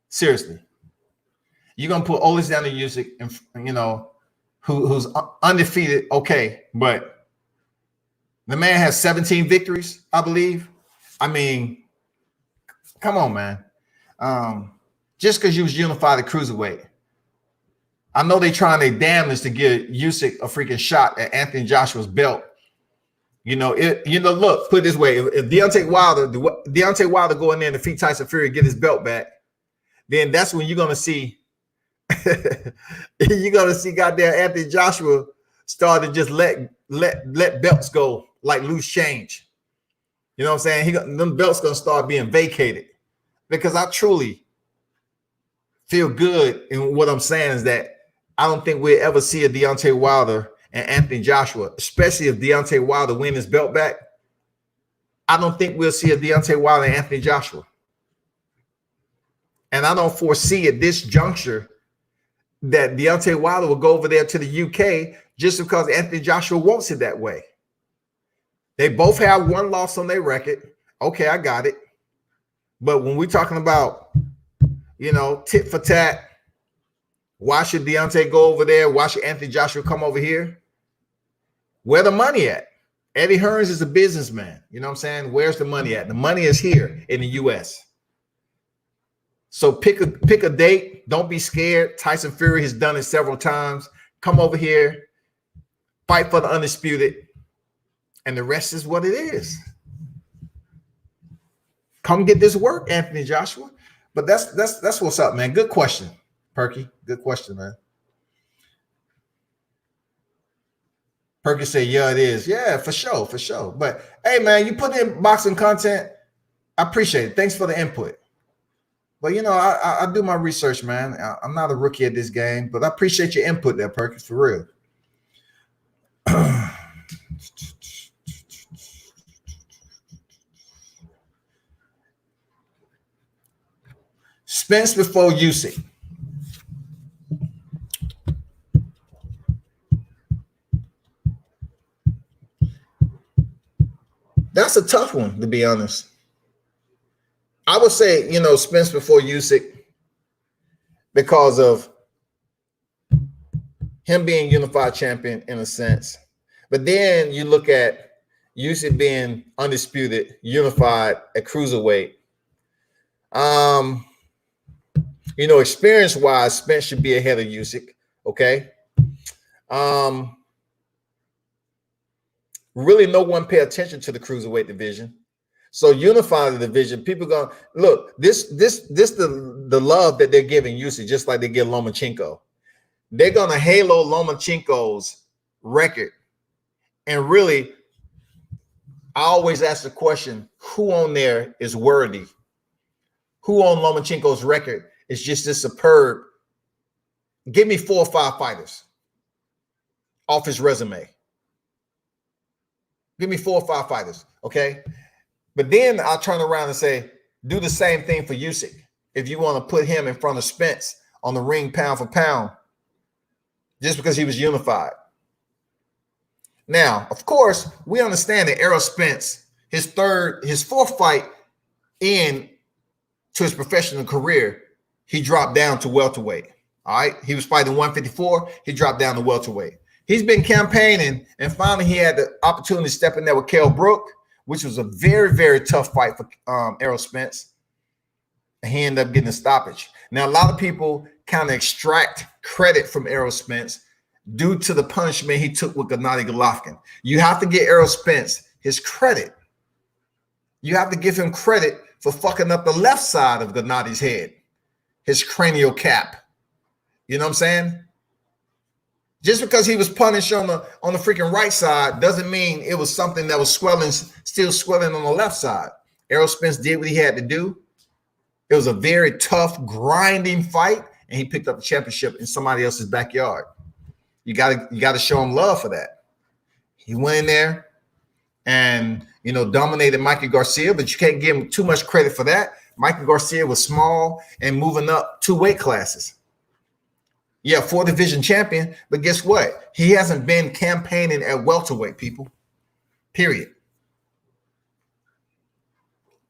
Seriously. You're going to put Alexander Usyk, who's undefeated, okay, but the man has 17 victories, I believe. I mean, come on, man. Just because you was unified at cruiserweight. I know they trying their damnedest to give Usyk a freaking shot at Anthony Joshua's belt. Look, put it this way. If Deontay Wilder go in there and defeat Tyson Fury and get his belt back, then that's when you're going to see goddamn Anthony Joshua start to just let belts go like loose change. You know what I'm saying? Them belts going to start being vacated, because I truly feel good in what I'm saying is that I don't think we'll ever see a Deontay Wilder and Anthony Joshua, especially if Deontay Wilder win his belt back. I don't think we'll see a Deontay Wilder and Anthony Joshua. And I don't foresee at this juncture that Deontay Wilder will go over there to the UK just because Anthony Joshua wants it that way. They both have 1 loss on their record. Okay, I got it. But when we're talking about, tit for tat, why should Deontay go over there? Why should Anthony Joshua come over here? Where the money at? Eddie Hearns is a businessman. You know what I'm saying? Where's the money at? The money is here in the US. So pick a date. Don't be scared. Tyson Fury has done it several times. Come over here, fight for the undisputed, and the rest is what it is. Come get this work, Anthony Joshua. But that's what's up, man. Good question, Perky. Good question, man. Perky said, yeah, it is. Yeah, for sure. But hey, man, you put in boxing content. I appreciate it. Thanks for the input. But, I do my research, man. I'm not a rookie at this game, but I appreciate your input there, Perky, for real. Spence before Usyk. That's a tough one, to be honest. I would say, Spence before Usyk. because of him being unified champion in a sense. But then you look at Usyk being undisputed, unified at cruiserweight. Experience wise, Spence should be ahead of Usyk. Okay. Really, no one pay attention to the cruiserweight division. So unify the division. People going look. This the love that they're giving Usyk, just like they give Lomachenko. They're gonna halo Lomachenko's record, and really, I always ask the question: who on there is worthy? Who on Lomachenko's record is just this superb? Give me 4 or 5 fighters off his resume. Give me 4 or 5 fighters, okay? But then I'll turn around and say, do the same thing for Usyk. If you want to put him in front of Spence on the ring pound for pound, just because he was unified. Now, of course, we understand that Errol Spence, his 4th fight in to his professional career, he dropped down to welterweight. All right. He was fighting 154. He dropped down to welterweight. He's been campaigning, and finally he had the opportunity to step in there with Kell Brook, which was a very, very tough fight for Errol Spence. And he ended up getting a stoppage. Now, a lot of people kind of extract credit from Errol Spence due to the punishment he took with Gennady Golovkin. You have to give Errol Spence his credit. You have to give him credit for fucking up the left side of Gennady's head, his cranial cap. You know what I'm saying? Just because he was punished on the freaking right side doesn't mean it was something that was still swelling on the left side. Errol Spence did what he had to do. It was a very tough, grinding fight, and he picked up the championship in somebody else's backyard. You gotta show him love for that. He went in there and dominated Mikey Garcia, but you can't give him too much credit for that. Mikey Garcia was small and moving up 2 weight classes. Yeah, 4-division champion, but guess what? He hasn't been campaigning at welterweight, people. Period.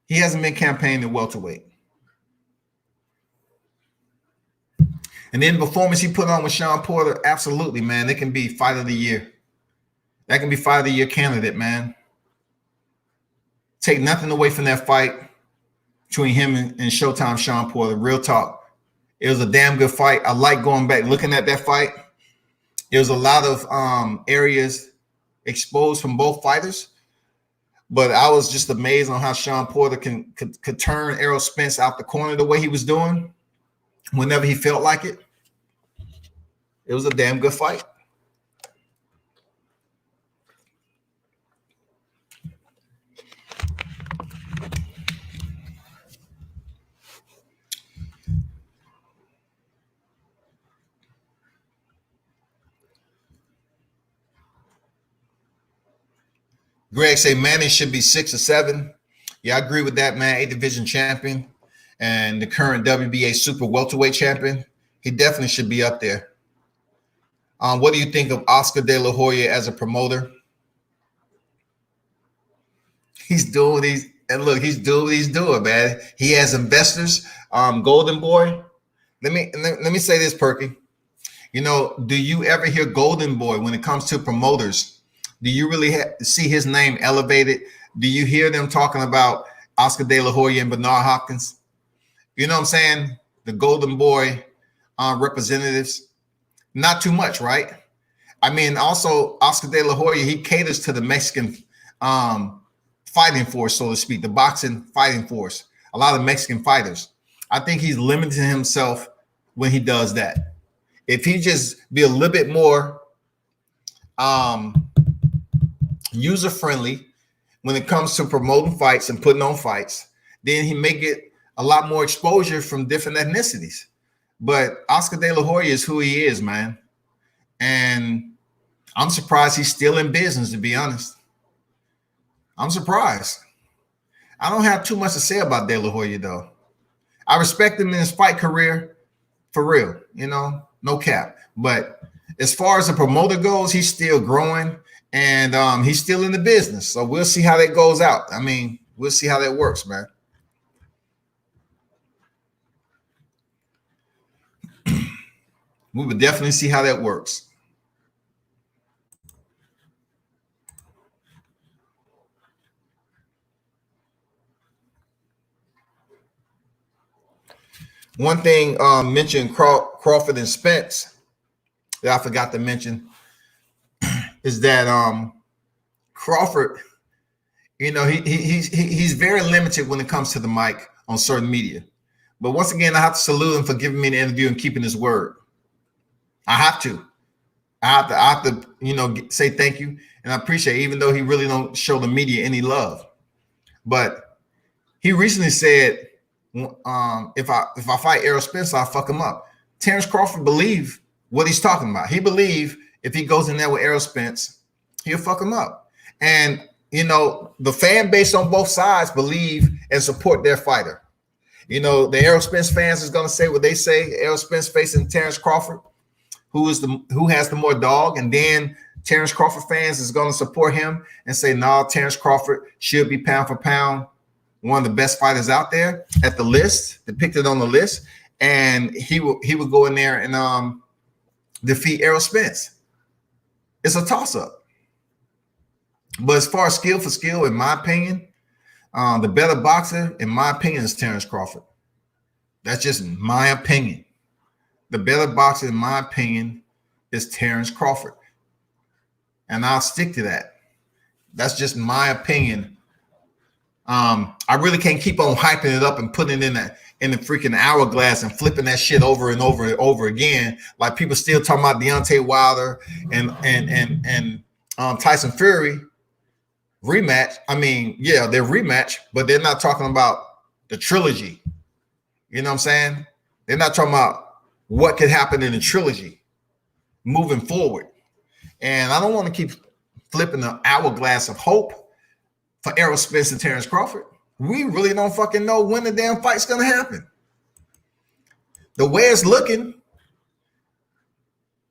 He hasn't been campaigning at welterweight. And then the performance he put on with Sean Porter, absolutely, man. They can be fight of the year. That can be fight of the year candidate, man. Take nothing away from that fight between him and Showtime Sean Porter. Real talk. It was a damn good fight. I like going back, looking at that fight. There was a lot of areas exposed from both fighters. But I was just amazed on how Sean Porter could turn Errol Spence out the corner the way he was doing whenever he felt like it. It was a damn good fight. Greg say Manning should be 6 or 7. Yeah, I agree with that, man. 8-division champion and the current WBA super welterweight champion. He definitely should be up there. What do you think of Oscar De La Hoya as a promoter? He's doing these, and look, he's doing what he's doing, man. He has investors. Golden Boy. Let me say this, Perky. Do you ever hear Golden Boy when it comes to promoters? Do you really see his name elevated? Do you hear them talking about Oscar De La Hoya and Bernard Hopkins? You know what I'm saying? The Golden Boy representatives. Not too much, right? I mean, also Oscar De La Hoya, he caters to the Mexican fighting force, so to speak, the boxing fighting force. A lot of Mexican fighters. I think he's limiting himself when he does that. If he just be a little bit more user-friendly when it comes to promoting fights and putting on fights, then he may get a lot more exposure from different ethnicities. But Oscar De La Hoya is who he is, man. And I'm surprised he's still in business, to be honest. I'm surprised. I don't have too much to say about De La Hoya, though. I respect him in his fight career, for real, no cap. But as far as the promoter goes, he's still growing. And he's still in the business. So we'll see how that goes out. I mean, we'll see how that works, man. We would definitely see how that works. One thing mentioned Crawford and Spence that I forgot to mention is that Crawford, he's very limited when it comes to the mic on certain media. But once again, I have to salute him for giving me the interview and keeping his word. I have to say thank you, and I appreciate it, even though he really don't show the media any love. But he recently said, if I fight Errol Spence, I'll fuck him up. Terrence Crawford believe what he's talking about. He believe if he goes in there with Errol Spence, he'll fuck him up. And the fan base on both sides believe and support their fighter. The Errol Spence fans is gonna say what they say. Errol Spence facing Terrence Crawford, who has the more dog, and then Terrence Crawford fans is gonna support him and say, no, Terrence Crawford should be pound for pound one of the best fighters out there at the list, depicted on the list, and he would go in there and defeat Errol Spence. It's a toss-up. But as far as skill for skill, in my opinion, the better boxer, in my opinion, is Terrence Crawford. That's just my opinion. The better boxer, in my opinion, is Terrence Crawford. And I'll stick to that. That's just my opinion. I really can't keep on hyping it up and putting it in the freaking hourglass and flipping that shit over and over and over again. Like people still talking about Deontay Wilder and Tyson Fury rematch. I mean, yeah, they're rematch, but they're not talking about the trilogy. You know what I'm saying? They're not talking about what could happen in the trilogy moving forward. And I don't want to keep flipping the hourglass of hope for Errol Spence and Terrence Crawford. We really don't fucking know when the damn fight's going to happen. The way it's looking,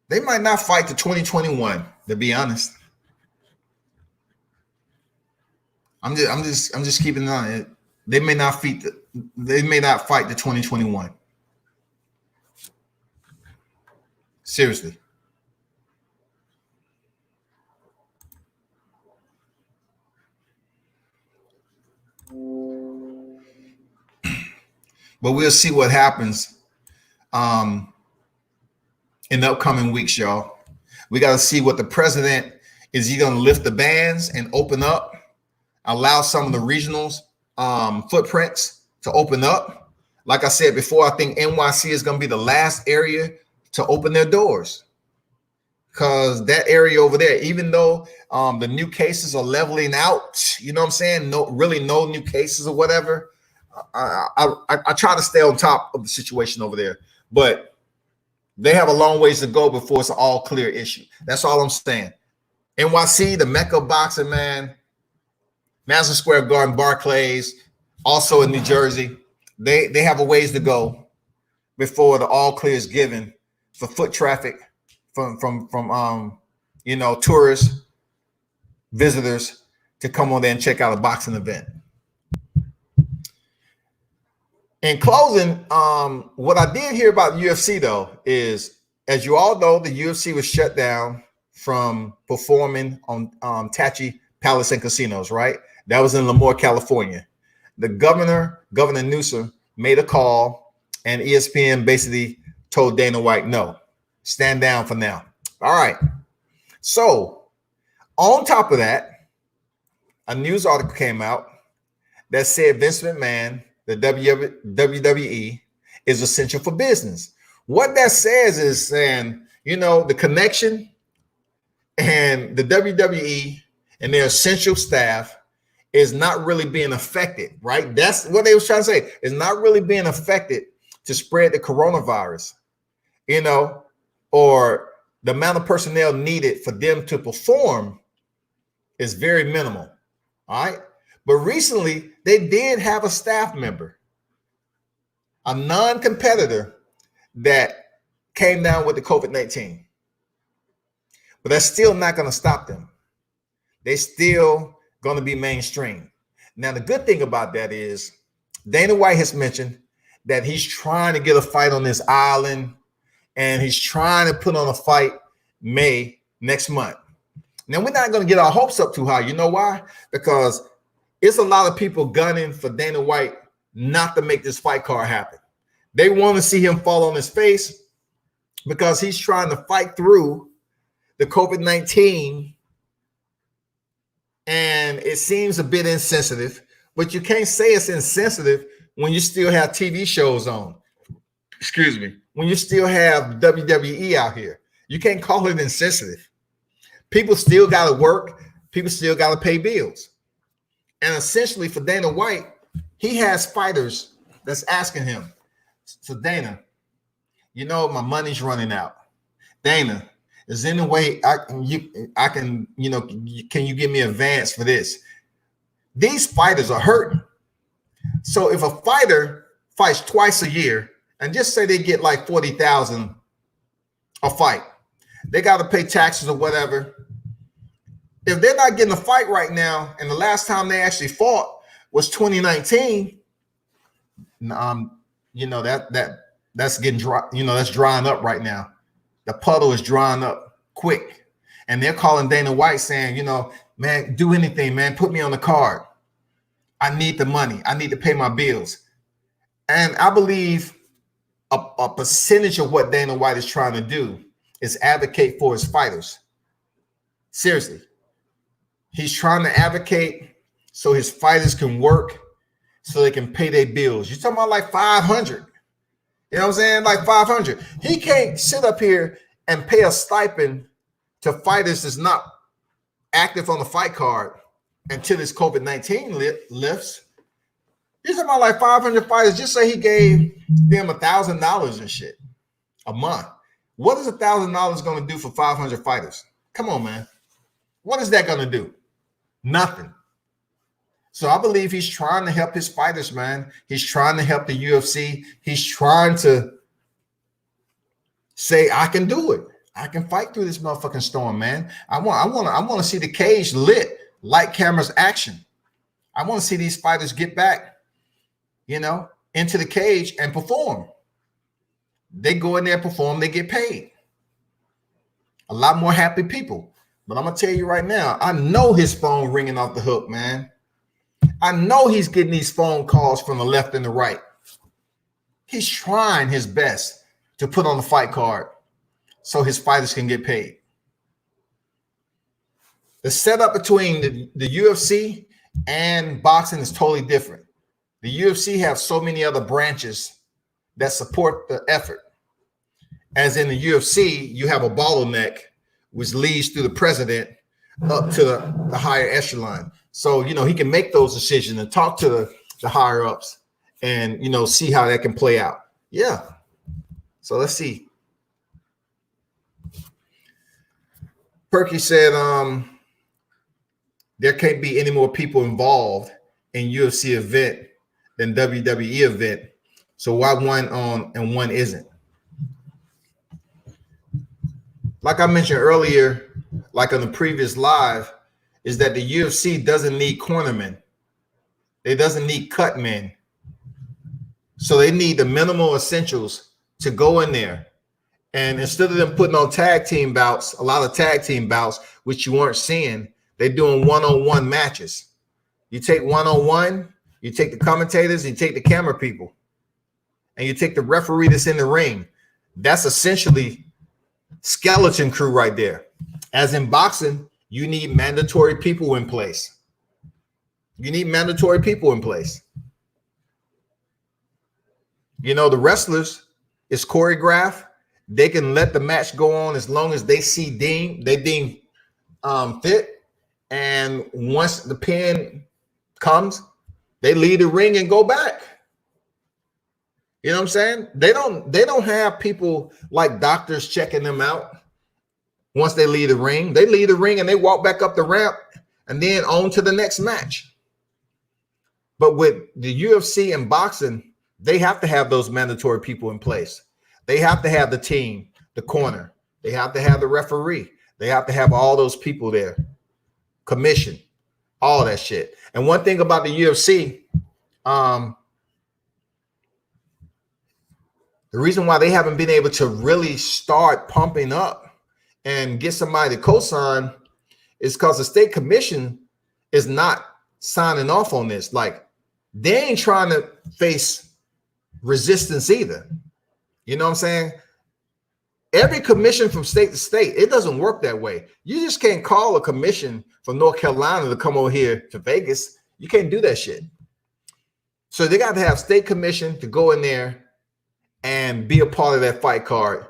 they might not fight to 2021, to be honest. I'm just keeping an eye on it. They may not fight the 2021. Seriously. But we'll see what happens in the upcoming weeks, y'all. We got to see what the president is. He going to lift the bans and open up, allow some of the regionals footprints to open up. Like I said before, I think NYC is going to be the last area to open their doors, because that area over there, even though the new cases are leveling out, you know what I'm saying? No new cases or whatever. I try to stay on top of the situation over there, but they have a long ways to go before it's an all clear issue. That's all I'm saying. NYC, the Mecca of boxing, man. Madison Square Garden, Barclays, also in New Jersey. They have a ways to go before the all clear is given for foot traffic from tourists, visitors to come on there and check out a boxing event. In closing, what I did hear about the UFC, though, is, as you all know, the UFC was shut down from performing on Tachi Palace and Casinos, right? That was in Lemoore, California. The Governor Newsom, made a call, and ESPN basically told Dana White, no, stand down for now. All right. So on top of that, a news article came out that said Vince McMahon, the WWE, is essential for business. What that says is saying, the connection and the WWE and their essential staff is not really being affected, right? That's what they was trying to say. Is not really being affected to spread the coronavirus, or the amount of personnel needed for them to perform is very minimal. All right. But recently, they did have a staff member, a non-competitor, that came down with the COVID-19. But that's still not going to stop them. They're still going to be mainstream. Now, the good thing about that is Dana White has mentioned that he's trying to get a fight on this island and he's trying to put on a fight May next month. Now, we're not going to get our hopes up too high. You know why? Because it's a lot of people gunning for Dana White not to make this fight card happen. They want to see him fall on his face because he's trying to fight through the COVID-19, and it seems a bit insensitive, but you can't say it's insensitive when you still have TV shows on. Excuse me. When you still have WWE out here. You can't call it insensitive. People still got to work. People still got to pay bills. And essentially for Dana White, he has fighters that's asking him, so Dana, you know, my money's running out. Dana, is there any way I can, you know, can you give me advance for this? These fighters are hurting. So if a fighter fights twice a year, and just say they get like 40,000 a fight, they got to pay taxes or whatever. If they're not getting a fight right now, and the last time they actually fought was 2019, you know, that's getting dry, you know, that's drying up right now. The puddle is drying up quick. And they're calling Dana White saying, you know, man, do anything, man. Put me on the card. I need the money. I need to pay my bills. And I believe a percentage of what Dana White is trying to do is advocate for his fighters. Seriously. He's trying to advocate so his fighters can work, so they can pay their bills. You're talking about like 500. You know what I'm saying? Like 500. He can't sit up here and pay a stipend to fighters that's not active on the fight card until this COVID-19 lifts. You're talking about like 500 fighters. Just say he gave them $1,000 and shit a month. What is $1,000 going to do for 500 fighters? Come on, man. What is that going to do? Nothing. So I believe he's trying to help his fighters, man. He's trying to help the UFC. He's trying to say, I can do it. I can fight through this motherfucking storm, man. I want to see the cage lit, light, cameras, action. I want to see these fighters get back, you know, into the cage and perform. They go in there, perform, they get paid. A lot more happy people. But I'm going to tell you right now, I know his phone ringing off the hook, man. I know he's getting these phone calls from the left and the right. He's trying his best to put on the fight card so his fighters can get paid. The setup between the UFC and boxing is totally different. The UFC have so many other branches that support the effort. As in the UFC, you have a bottleneck which leads through the president up to the higher echelon. So, you know, he can make those decisions and talk to the higher ups and, you know, see how that can play out. Yeah. So let's see. Perky said there can't be any more people involved in UFC event than WWE event. So why one on and one isn't? Like I mentioned earlier, like on the previous live, is that the UFC doesn't need cornermen. It doesn't need cut men. So they need the minimal essentials to go in there. And instead of them putting on tag team bouts, a lot of tag team bouts, which you weren't seeing, they're doing one-on-one matches. You take one-on-one, you take the commentators, you take the camera people, and you take the referee that's in the ring. That's essentially skeleton crew right there. As in boxing, you need mandatory people in place. You need mandatory people in place. You know, the wrestlers is choreographed. They can let the match go on as long as they deem fit. And once the pin comes, they leave the ring and go back. You know what I'm saying? They don't have people like doctors checking them out. Once they leave the ring, and they walk back up the ramp and then on to the next match. But with the UFC and boxing, they have to have those mandatory people in place. They have to have the team, the corner. They have to have the referee. They have to have all those people there. Commission, all that shit. And one thing about the UFC, The reason why they haven't been able to really start pumping up and get somebody to co-sign is because the state commission is not signing off on this. Like, they ain't trying to face resistance either. You know what I'm saying? Every commission from state to state, it doesn't work that way. You just can't call a commission from North Carolina to come over here to Vegas. You can't do that shit. So they got to have state commission to go in there and be a part of that fight card.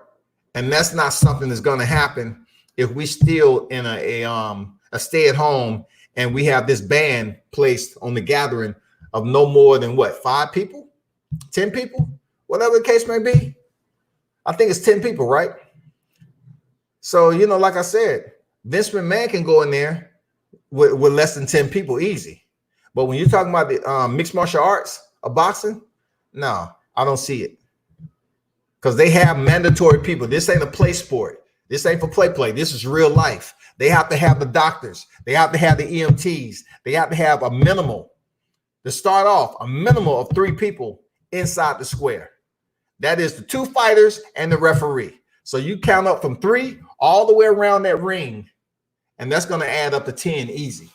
And that's not something that's going to happen if we still in a stay at home and we have this ban placed on the gathering of no more than what, 5 people, 10 people, whatever the case may be. I think it's 10 people, right? So, you know, like I said, Vince McMahon can go in there with less than 10 people easy. But when you're talking about the mixed martial arts of boxing, no, I don't see it. Because they have mandatory people. This ain't a play sport. This ain't for play. This is real life. They have to have the doctors. They have to have the EMTs. They have to have a minimal, to start off, a minimal of 3 people inside the square. That is the 2 fighters and the referee. So you count up from 3 all the way around that ring, and that's going to add up to 10 easy.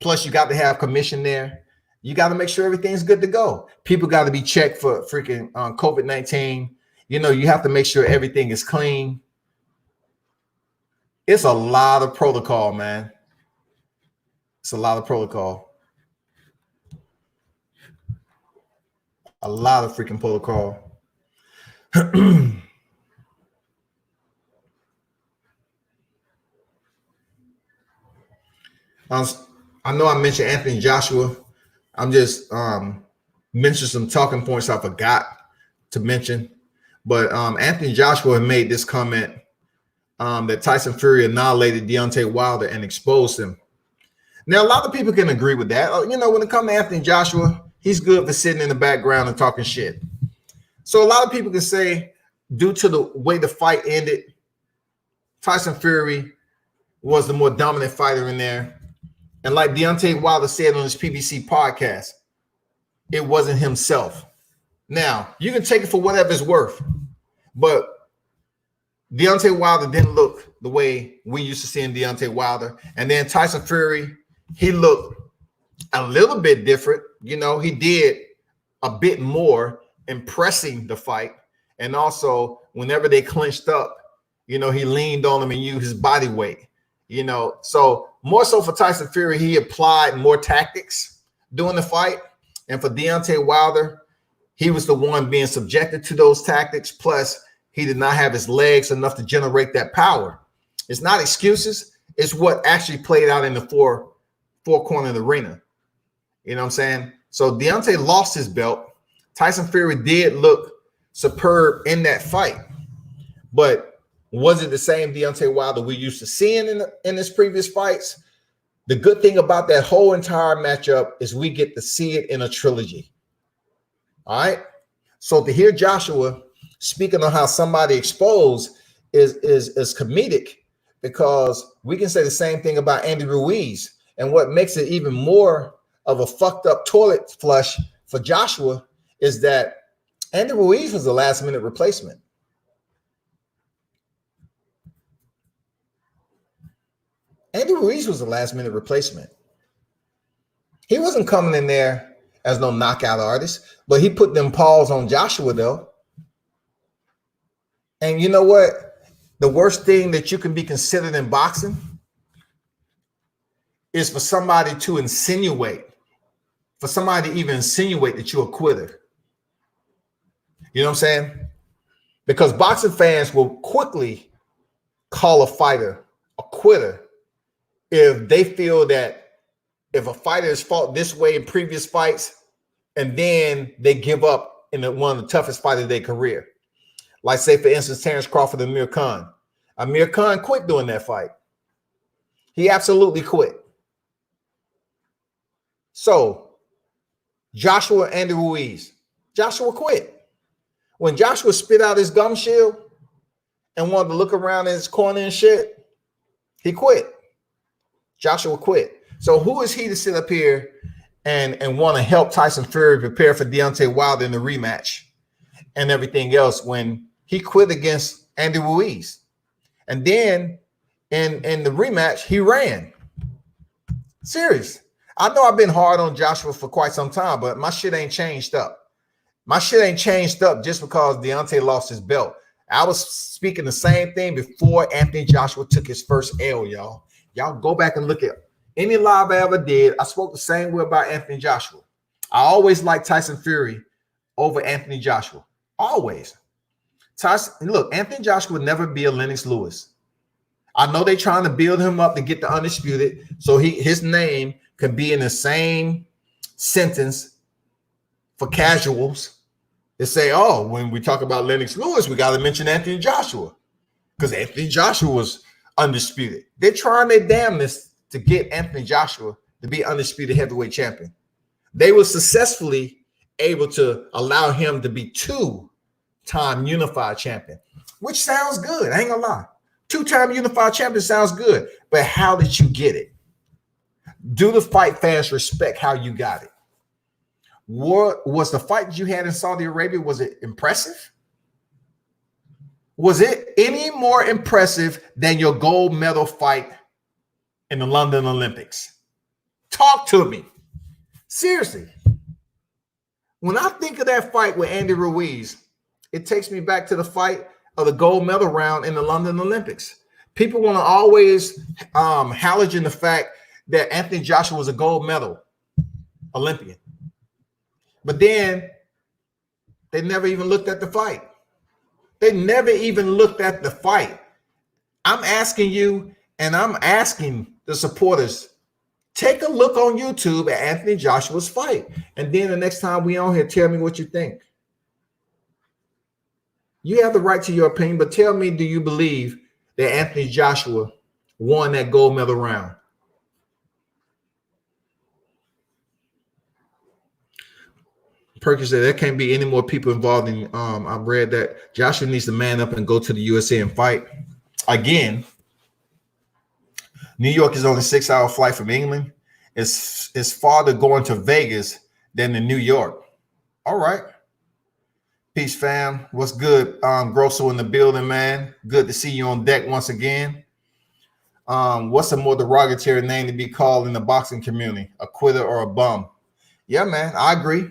Plus, you got to have commission there. You got to make sure everything's good to go. People got to be checked for freaking COVID-19. You know, you have to make sure everything is clean. It's a lot of protocol, man. It's a lot of protocol. A lot of freaking protocol. I know I mentioned Anthony Joshua. I'm just mentioning some talking points I forgot to mention. But Anthony Joshua made this comment that Tyson Fury annihilated Deontay Wilder and exposed him. Now, a lot of people can agree with that. You know, when it comes to Anthony Joshua, he's good for sitting in the background and talking shit. So a lot of people can say, due to the way the fight ended, Tyson Fury was the more dominant fighter in there. And like Deontay Wilder said on his PBC podcast, it wasn't himself. Now, you can take it for whatever it's worth, but Deontay Wilder didn't look the way we used to see in Deontay Wilder. And then Tyson Fury, he looked a little bit different. You know, he did a bit more in pressing the fight. And also, whenever they clinched up, you know, he leaned on him and used his body weight. You know, so more so for Tyson Fury, he applied more tactics during the fight. And for Deontay Wilder, he was the one being subjected to those tactics. Plus, he did not have his legs enough to generate that power. It's not excuses. It's what actually played out in the four corner of the arena. You know what I'm saying? So Deontay lost his belt. Tyson Fury did look superb in that fight. But was it the same Deontay Wilder we used to seeing in his previous fights? The good thing about that whole entire matchup is we get to see it in a trilogy. All right. So to hear Joshua speaking on how somebody exposed is comedic, because we can say the same thing about Andy Ruiz. And what makes it even more of a fucked up toilet flush for Joshua is that Andy Ruiz was a last minute replacement. Andy Ruiz was a last minute replacement. He wasn't coming in there as no knockout artist, but he put them paws on Joshua though. And you know what? The worst thing that you can be considered in boxing is for somebody to insinuate, for somebody to even insinuate that you're a quitter. You know what I'm saying? Because boxing fans will quickly call a fighter a quitter if they feel that if a fighter has fought this way in previous fights and then they give up in one of the toughest fights of their career. Like, say, for instance, Terrence Crawford and Amir Khan. Amir Khan quit doing that fight. He absolutely quit. So, Joshua Andy Ruiz. Joshua quit. When Joshua spit out his gum shield and wanted to look around in his corner and shit, he quit. Joshua quit. So who is he to sit up here and want to help Tyson Fury prepare for Deontay Wilder in the rematch? and everything else when he quit against Andy Ruiz. And then in the rematch, he ran. Serious. I know I've been hard on Joshua for quite some time, but my shit ain't changed up. My shit ain't changed up just because Deontay lost his belt. I was speaking the same thing before Anthony Joshua took his first L, y'all. Y'all go back and look at any live I ever did. I spoke the same way about Anthony Joshua. I always liked Tyson Fury over Anthony Joshua. Always. Tyson, look, Anthony Joshua would never be a Lennox Lewis. I know they're trying to build him up to get the undisputed, so his name could be in the same sentence for casuals. They say, oh, when we talk about Lennox Lewis, we got to mention Anthony Joshua because Anthony Joshua was undisputed. They're trying their damnedest to get Anthony Joshua to be undisputed heavyweight champion. They were successfully able to allow him to be two-time unified champion, which sounds good. I ain't gonna lie. Two-time unified champion sounds good, but how did you get it? Do the fight fans respect how you got it? What was the fight that you had in Saudi Arabia? Was it impressive? Was it any more impressive than your gold medal fight in the London Olympics? Talk to me. Seriously. When I think of that fight with Andy Ruiz, it takes me back to the fight of the gold medal round in the London Olympics. People want to always halogen the fact that Anthony Joshua was a gold medal Olympian. But then they never even looked at the fight. They never even looked at the fight. I'm asking you, and I'm asking the supporters, take a look on YouTube at Anthony Joshua's fight. And then the next time we on here, tell me what you think. You have the right to your opinion, but tell me, do you believe that Anthony Joshua won that gold medal round? Perkins said there can't be any more people involved in. I've read that Joshua needs to man up and go to the USA and fight. Again, New York is only a 6-hour flight from England. It's farther going to Vegas than to New York. All right. Peace, fam. What's good? Grosso in the building, man. Good to see you on deck once again. What's a more derogatory name to be called in the boxing community? A quitter or a bum? Yeah, man. I agree.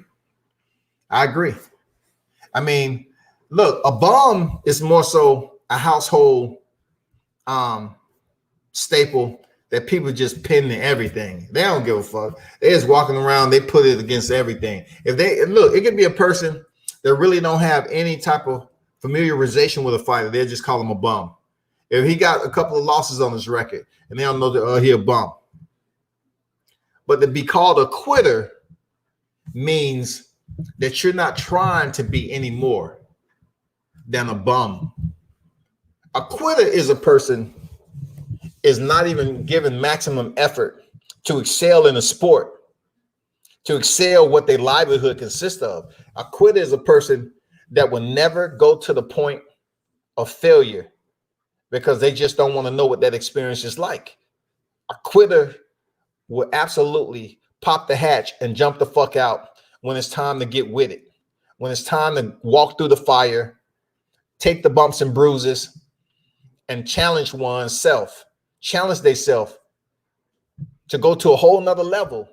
I mean, look, a bum is more so a household staple that people just pin to everything. They don't give a fuck. They're just walking around. They put it against everything. If they look, it could be a person that really don't have any type of familiarization with a fighter. They'll just call him a bum. If he got a couple of losses on his record and they don't know that he a bum. But to be called a quitter means that you're not trying to be any more than a bum. A quitter is a person is not even given maximum effort to excel in a sport, to excel what their livelihood consists of. A quitter is a person that will never go to the point of failure because they just don't want to know what that experience is like. A quitter will absolutely pop the hatch and jump the fuck out when it's time to get with it, when it's time to walk through the fire, take the bumps and bruises, and challenge oneself, challenge themselves to go to a whole nother level.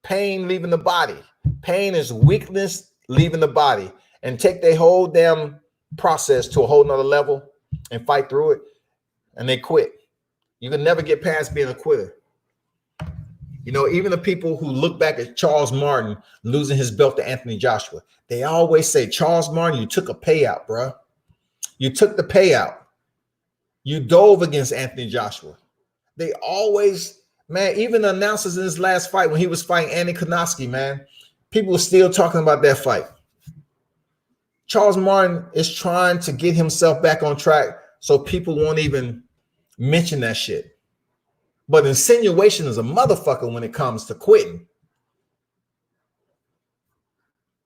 Pain leaving the body. Pain is weakness leaving the body, and take their whole damn process to a whole nother level and fight through it, and they quit. You can never get past being a quitter. You know, even the people who look back at Charles Martin losing his belt to Anthony Joshua, they always say, Charles Martin, you took a payout, bro. You took the payout. You dove against Anthony Joshua. They always, man, even the announcers in his last fight when he was fighting Andy Konoski, man, people were still talking about that fight. Charles Martin is trying to get himself back on track so people won't even mention that shit. But insinuation is a motherfucker when it comes to quitting.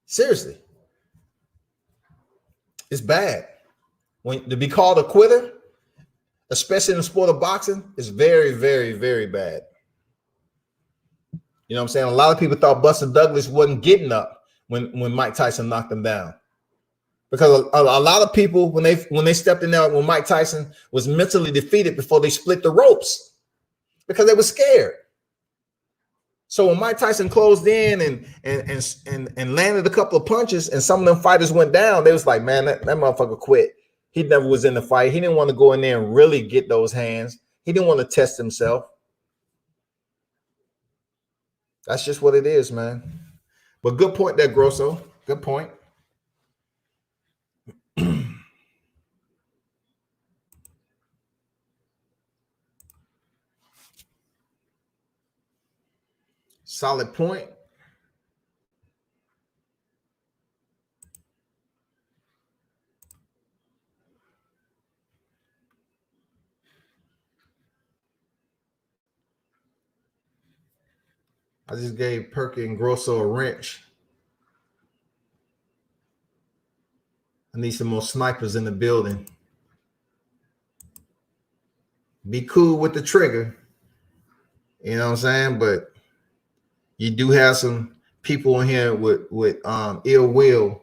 Seriously. It's bad. When to be called a quitter, especially in the sport of boxing, is very, very, very bad. You know what I'm saying? A lot of people thought Buster Douglas wasn't getting up when Mike Tyson knocked him down. because a lot of people when they stepped in there when Mike Tyson was mentally defeated before they split the ropes because they were scared. So when Mike Tyson closed in and landed a couple of punches and some of them fighters went down, they was like, man, that motherfucker quit. He never was in the fight. He didn't want to go in there and really get those hands. He didn't want to test himself. That's just what it is, man. But good point there, Grosso. Good point. Solid point. I just gave Perky and Grosso a wrench. I need some more snipers in the building. Be cool with the trigger. You know what I'm saying? But you do have some people in here with ill will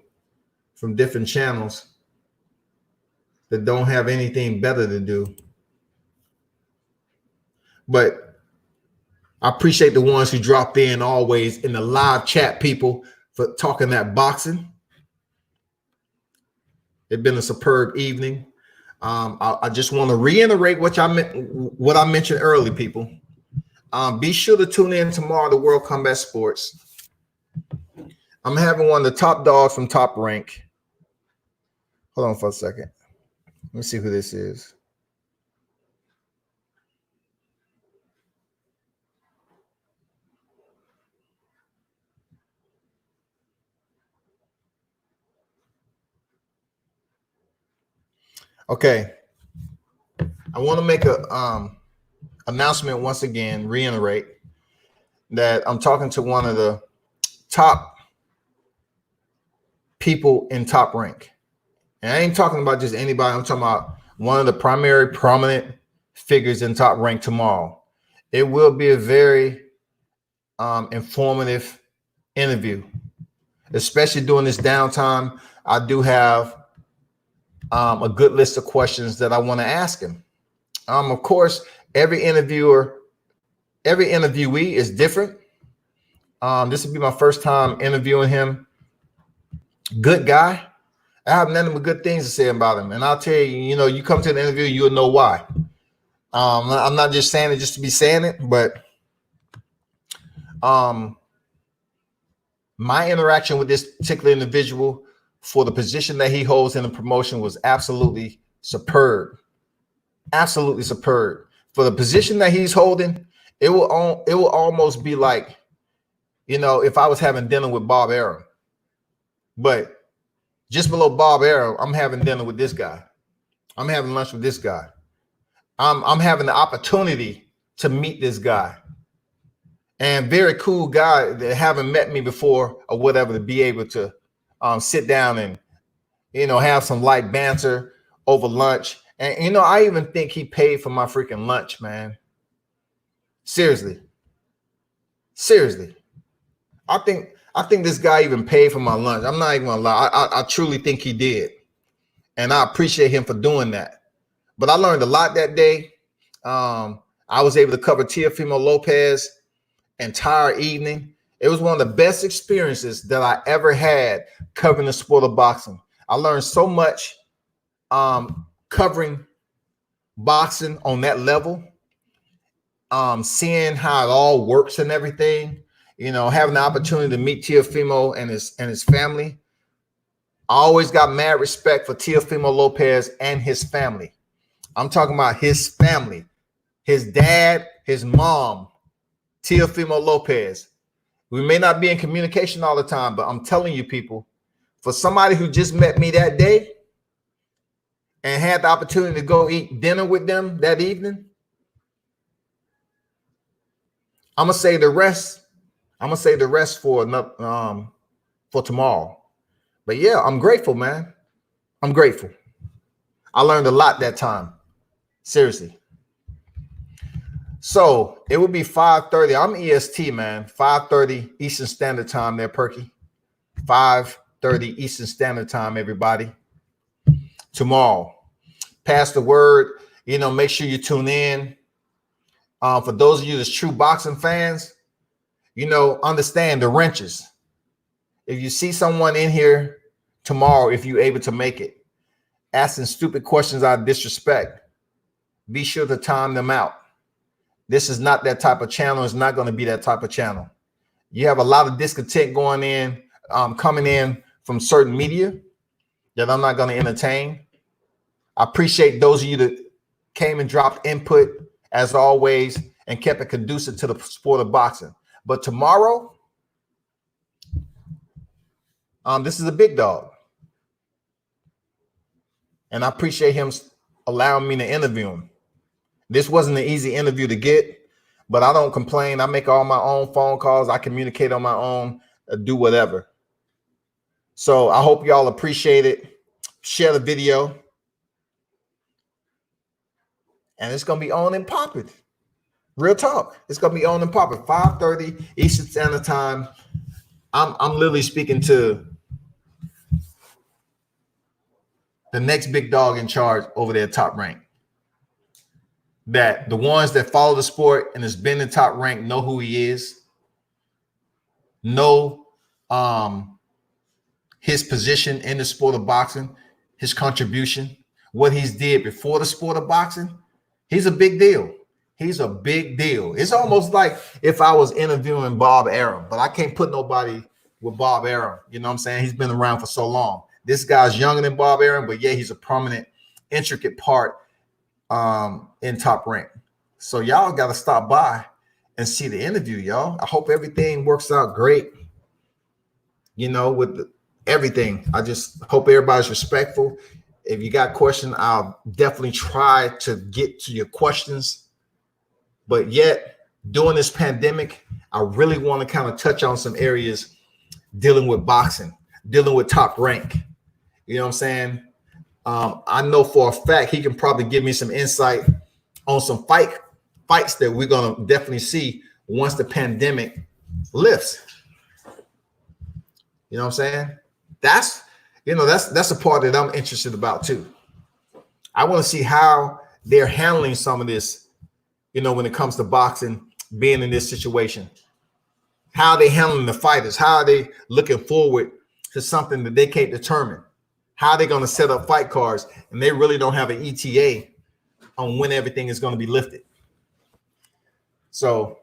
from different channels that don't have anything better to do. But I appreciate the ones who dropped in always in the live chat, people, for talking that boxing. It's been a superb evening. I just want to reiterate what I mentioned earlier, people. Be sure to tune in tomorrow to World Combat Sports. I'm having one of the top dogs from Top Rank. Hold on for a second. Let me see who this is. Okay. I want to make a announcement once again, reiterate that I'm talking to one of the top people in Top Rank. And I ain't talking about just anybody. I'm talking about one of the primary prominent figures in Top Rank tomorrow. It will be a very informative interview, especially during this downtime. I do have a good list of questions that I want to ask him. Of course, every interviewee is different. This will be my first time interviewing him. Good guy. I have nothing but good things to say about him. And I'll tell you, you come to the interview, you'll know why. I'm not just saying it just to be saying it, but my interaction with this particular individual for the position that he holds in the promotion was absolutely superb. Absolutely superb. For the position that he's holding, it will almost be like, if I was having dinner with Bob Arum. But just below Bob Arum, I'm having dinner with this guy. I'm having lunch with this guy. I'm having the opportunity to meet this guy. And very cool guy that haven't met me before or whatever, to be able to sit down and, have some light banter over lunch. And, I even think he paid for my freaking lunch, man. Seriously. I think this guy even paid for my lunch. I'm not even gonna lie. I truly think he did. And I appreciate him for doing that. But I learned a lot that day. I was able to cover Teofimo Lopez entire evening. It was one of the best experiences that I ever had covering the sport of boxing. I learned so much covering boxing on that level, seeing how it all works and everything, having the opportunity to meet Teofimo and his family. I always got mad respect for Teofimo Lopez and his family. I'm talking about his family, his dad, his mom, Teofimo Lopez. We may not be in communication all the time, but I'm telling you, people, for somebody who just met me that day and had the opportunity to go eat dinner with them that evening, I'm gonna say the rest for another for tomorrow. But yeah, I'm grateful, man. I'm grateful. I learned a lot that time. Seriously. So it would be 5:30. I'm EST, man. 5:30 Eastern Standard Time there, Perky. 5:30 5:30 Eastern Standard Time, everybody. Tomorrow. Pass the word. Make sure you tune in. For those of you that's true boxing fans, understand the wrenches. If you see someone in here tomorrow, if you're able to make it, asking stupid questions out of disrespect, be sure to time them out. This is not that type of channel. It's not going to be that type of channel. You have a lot of discontent coming in from certain media that I'm not going to entertain. I appreciate those of you that came and dropped input as always and kept it conducive to the sport of boxing. But tomorrow, this is a big dog. And I appreciate him allowing me to interview him. This wasn't an easy interview to get, but I don't complain. I make all my own phone calls. I communicate on my own, do whatever. So I hope y'all appreciate it. Share the video. And it's going to be on and popping. Real talk. It's going to be on and popping. 5:30 Eastern Standard Time. I'm literally speaking to the next big dog in charge over there, Top Rank. That the ones that follow the sport and has been in Top Rank know who he is. Know his position in the sport of boxing, his contribution, what he's did before the sport of boxing. He's a big deal. He's a big deal. It's almost like if I was interviewing Bob Arum, but I can't put nobody with Bob Arum. You know what I'm saying? He's been around for so long. This guy's younger than Bob Arum, but yeah, he's a prominent, intricate part in Top Rank. So y'all got to stop by and see the interview, y'all. I hope everything works out great, with everything. I just hope everybody's respectful. If you got questions, I'll definitely try to get to your questions. But yet, during this pandemic, I really want to kind of touch on some areas dealing with boxing, dealing with Top Rank. You know what I'm saying? I know for a fact he can probably give me some insight on some fights that we're going to definitely see once the pandemic lifts. You know what I'm saying? That's a part that I'm interested about too. I want to see how they're handling some of this, when it comes to boxing, being in this situation. How are they handling the fighters? How are they looking forward to something that they can't determine? How are they going to set up fight cards and they really don't have an ETA on when everything is going to be lifted? So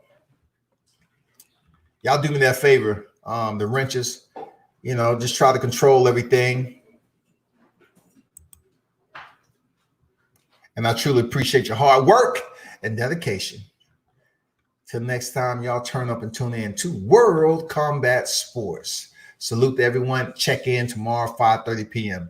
y'all do me that favor. The wrenches, just try to control everything. And I truly appreciate your hard work and dedication. Till next time, y'all turn up and tune in to World Combat Sports. Salute to everyone. Check in tomorrow, 5:30 p.m.